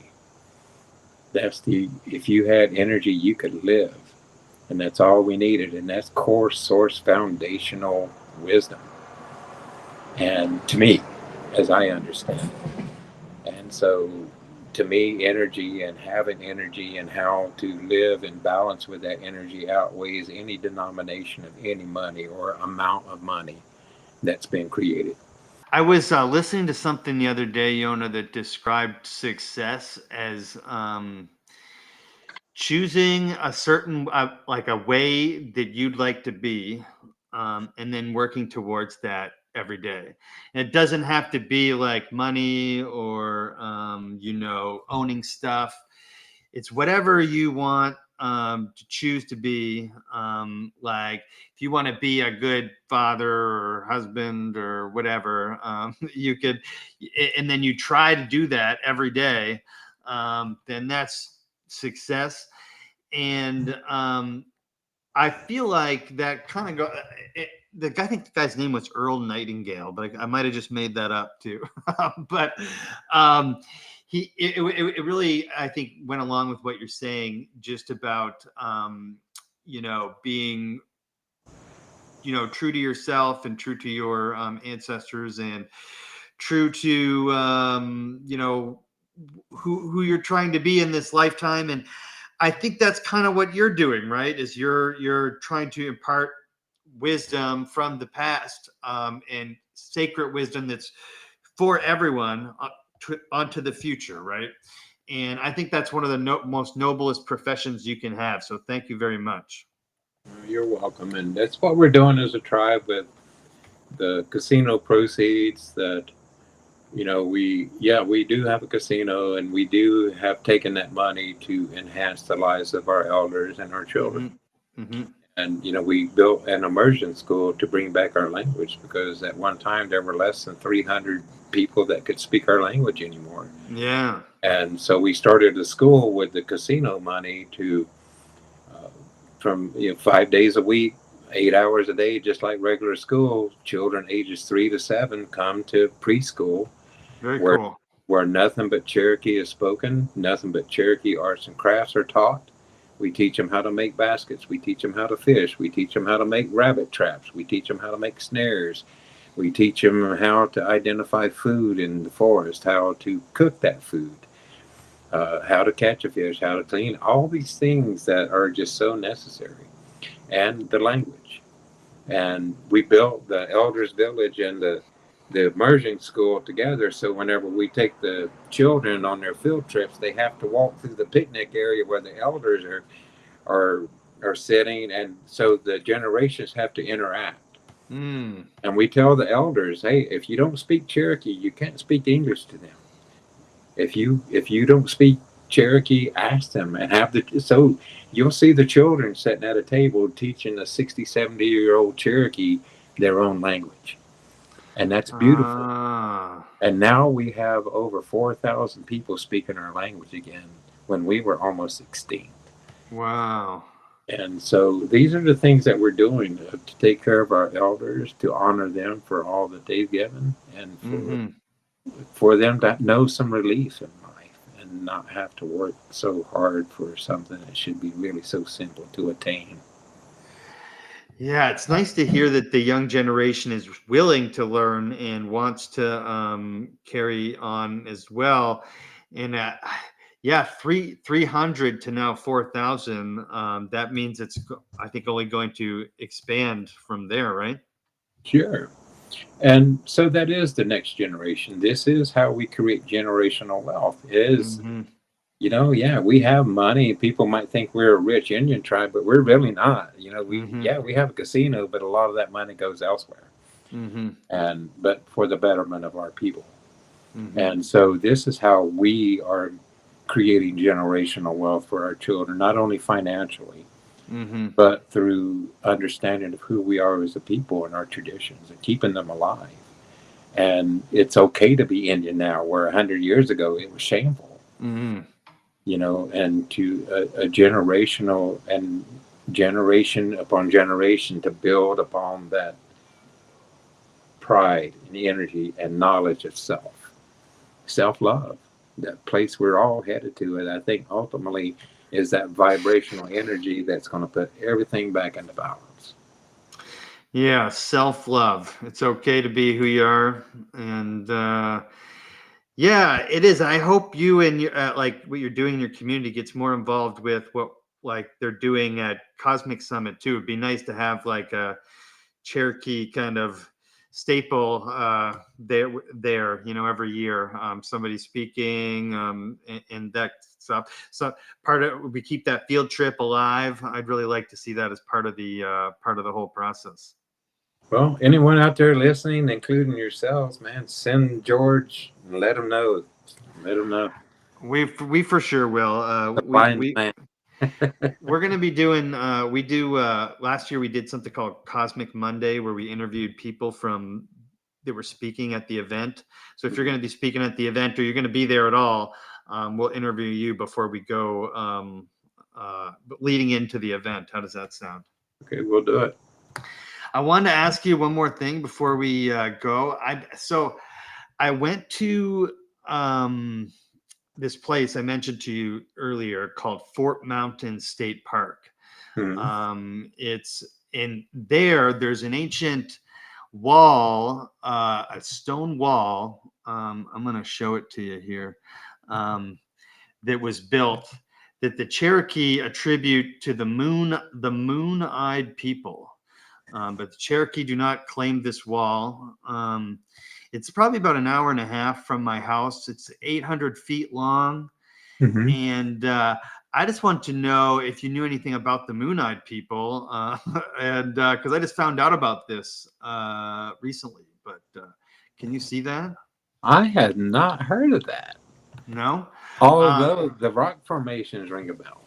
If you had energy, you could live. And that's all we needed. And that's core source foundational wisdom. And to me, as I understand it. And so, to me, energy and having energy and how to live in balance with that energy outweighs any denomination of any money or amount of money that's been created. I was listening to something the other day, Yona, that described success as choosing a certain like a way that you'd like to be, and then working towards that every day. And it doesn't have to be like money or owning stuff. It's whatever you want to choose to be. Like if you want to be a good father or husband or whatever, you could, and then you try to do that every day, then that's success. And I feel like that kind of go. I think the guy's name was Earl Nightingale, but I might have just made that up too. But um, it really, I think, went along with what you're saying, just about being true to yourself and true to your ancestors and true to who you're trying to be in this lifetime. And I think that's kind of what you're doing, right? Is you're trying to impart wisdom from the past, and sacred wisdom that's for everyone, onto the future, right? And I think that's one of the most noblest professions you can have. So thank you very much. You're welcome. And that's what we're doing as a tribe with the casino proceeds that, we do have a casino, and we do have taken that money to enhance the lives of our elders and our children. Mm-hmm. Mm-hmm. And, we built an immersion school to bring back our language, because at one time there were less than 300 people that could speak our language anymore. Yeah. And so we started a school with the casino money to, from 5 days a week, 8 hours a day, just like regular school. Children ages 3 to 7 come to preschool, Very where cool. where nothing but Cherokee is spoken, nothing but Cherokee arts and crafts are taught. We teach them how to make baskets. We teach them how to fish. We teach them how to make rabbit traps. We teach them how to make snares. We teach them how to identify food in the forest, how to cook that food, how to catch a fish, how to clean, all these things that are just so necessary, and the language. And we built the Elders Village and the immersion school together. So whenever we take the children on their field trips, they have to walk through the picnic area where the elders are sitting, and so the generations have to interact. Mm. And we tell the elders, hey, if you don't speak Cherokee, you can't speak English to them. If you don't speak Cherokee, ask them, and so you'll see the children sitting at a table teaching a 60, 70-year-old Cherokee their own language. And that's beautiful. Ah. And now we have over 4,000 people speaking our language again, when we were almost extinct. Wow. And so these are the things that we're doing to take care of our elders, to honor them for all that they've given, and for them to know some relief in life and not have to work so hard for something that should be really so simple to attain. Yeah, it's nice to hear that the young generation is willing to learn and wants to carry on as well. And yeah, 300 to now 4,000. That means it's, I think, only going to expand from there, right? Sure. And so that is the next generation. This is how we create generational wealth. Is Mm-hmm. Yeah, we have money. People might think we're a rich Indian tribe, but we're really not. We have a casino, but a lot of that money goes elsewhere. Mm-hmm. But for the betterment of our people. Mm-hmm. And so this is how we are creating generational wealth for our children, not only financially, Mm-hmm. but through understanding of who we are as a people and our traditions, and keeping them alive. And it's okay to be Indian now, where 100 years ago it was shameful. Mm-hmm. And to a generational, and generation upon generation, to build upon that pride and energy and knowledge of self-love, that place we're all headed to. And I think ultimately is that vibrational energy that's going to put everything back into balance. Yeah, self-love. It's okay to be who you are. And yeah, it is. I hope you and your like what you're doing in your community gets more involved with what like they're doing at Cosmic Summit too. It'd be nice to have like a Cherokee kind of staple there, every year. Somebody speaking, and that stuff. So we keep that field trip alive. I'd really like to see that as part of the whole process. Well, anyone out there listening, including yourselves, man, send George and let him know. Let him know. We for sure will. Man. We're going to be doing, last year we did something called Cosmic Monday, where we interviewed people that were speaking at the event. So if you're going to be speaking at the event or you're going to be there at all, we'll interview you before we go, leading into the event. How does that sound? Okay, we'll do it. I wanted to ask you one more thing before we go. I went to this place I mentioned to you earlier called Fort Mountain State Park. It's in there. There's an ancient wall, a stone wall. I'm going to show it to you here. That was built that the Cherokee attribute to the moon-eyed people. But the Cherokee do not claim this wall. It's probably about an hour and a half from my house. It's 800 feet long. And I just want to know if you knew anything about the moon-eyed people. And because I just found out about this recently. But can you see that? I had not heard of that. No? Although the rock formations ring a bell.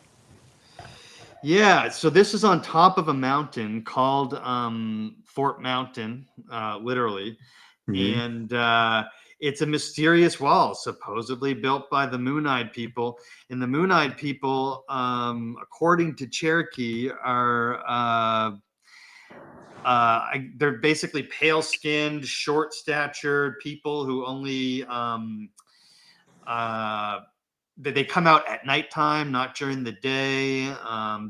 Yeah, so this is on top of a mountain called Fort Mountain, literally. And it's a mysterious wall, supposedly built by the Moon-Eyed people. And the Moon-Eyed people, according to Cherokee, are they're basically pale-skinned, short-statured people who only they come out at nighttime, not during the day.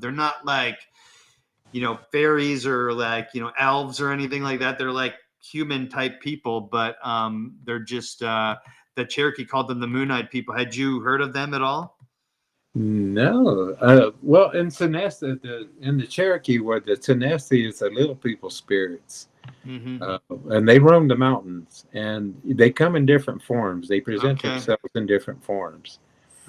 They're not like, fairies or like, elves or anything like that. They're like human type people, but they're just the Cherokee called them the Moon-Eyed people. Had you heard of them at all? No. Well, in Sonesta, in the Cherokee, where the Sonesta is the little people spirits. And they roam the mountains, and they come in different forms. They present themselves in different forms.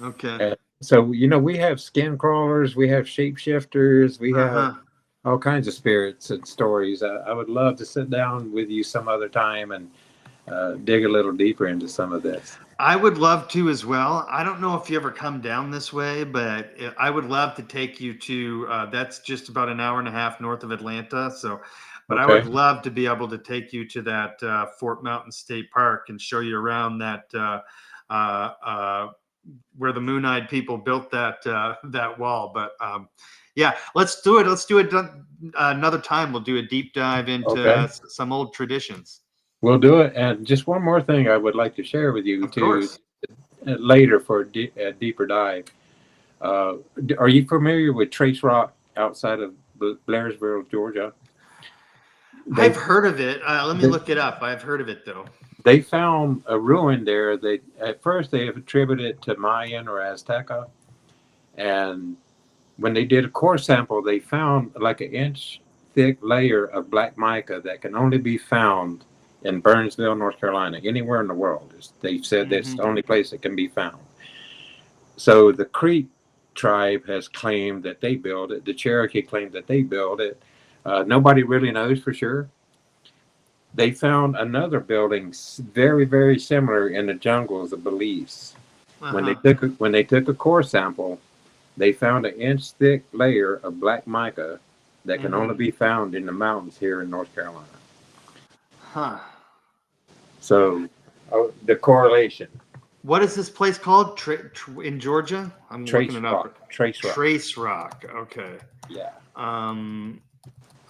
Okay. So, we have skin crawlers, we have shapeshifters, we have all kinds of spirits and stories. I would love to sit down with you some other time and dig a little deeper into some of this. I would love to as well. I don't know if you ever come down this way, but I would love to take you to, that's just about an hour and a half north of Atlanta. So, but I would love to be able to take you to that Fort Mountain State Park and show you around that, where the Moon-Eyed people built that wall. But yeah, let's do it. Let's do it another time. We'll do a deep dive into some old traditions. We'll do it. And just one more thing I would like to share with you later for a deeper dive. Are you familiar with Trace Rock outside of Blairsville, Georgia? I've heard of it. Let me look it up. I've heard of it though. They found a ruin there. At first they have attributed it to Mayan or Azteca, and when they did a core sample, they found like an inch thick layer of black mica that can only be found in Burnsville, North Carolina. Anywhere in the world, they said that's the only place it can be found. So the Creek tribe has claimed that they built it. The Cherokee claimed that they built it. Nobody really knows for sure. They found another building very, very similar in the jungles of Belize. When they took a core sample, they found an inch thick layer of black mica that can only be found in the mountains here in North Carolina. So the correlation. What is this place called in Georgia? I'm looking it up. Trace Rock. Trace Rock. Okay. Yeah.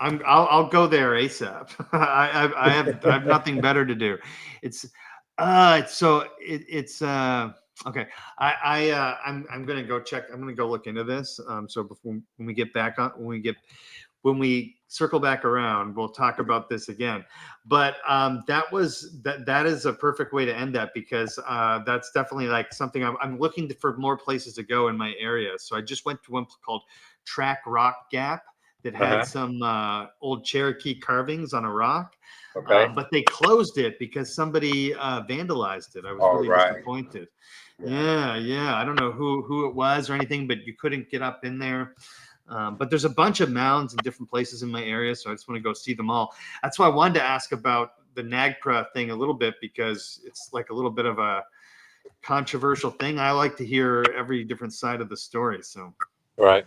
I'll go there ASAP. I have nothing better to do. It's okay. I'm gonna go check. I'm gonna go look into this. So before when we get back on, when we circle back around, we'll talk about this again. But that is a perfect way to end that, because that's definitely like something I'm looking for more places to go in my area. So I just went to one called Track Rock Gap. that Uh-huh. had some old Cherokee carvings on a rock. Okay. But they closed it because somebody vandalized it. I was All really right. disappointed. Yeah. Yeah. I don't know who it was or anything, but you couldn't get up in there. But there's a bunch of mounds in different places in my area, so I just want to go see them all. That's why I wanted to ask about the NAGPRA thing a little bit, because it's like a little bit of a controversial thing. I like to hear every different side of the story. So, Right.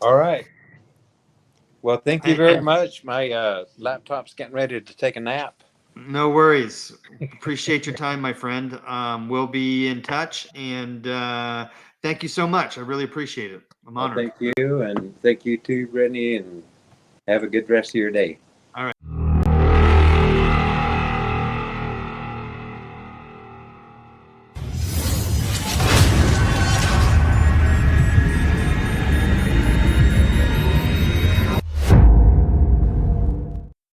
All right. Well, thank you very and much. My laptop's getting ready to take a nap. no worries. Appreciate your time, my friend. We'll be in touch, and thank you so much. I really appreciate it. I'm Well, honored. thank you, and thank you too, Brittany, and have a good rest of your day.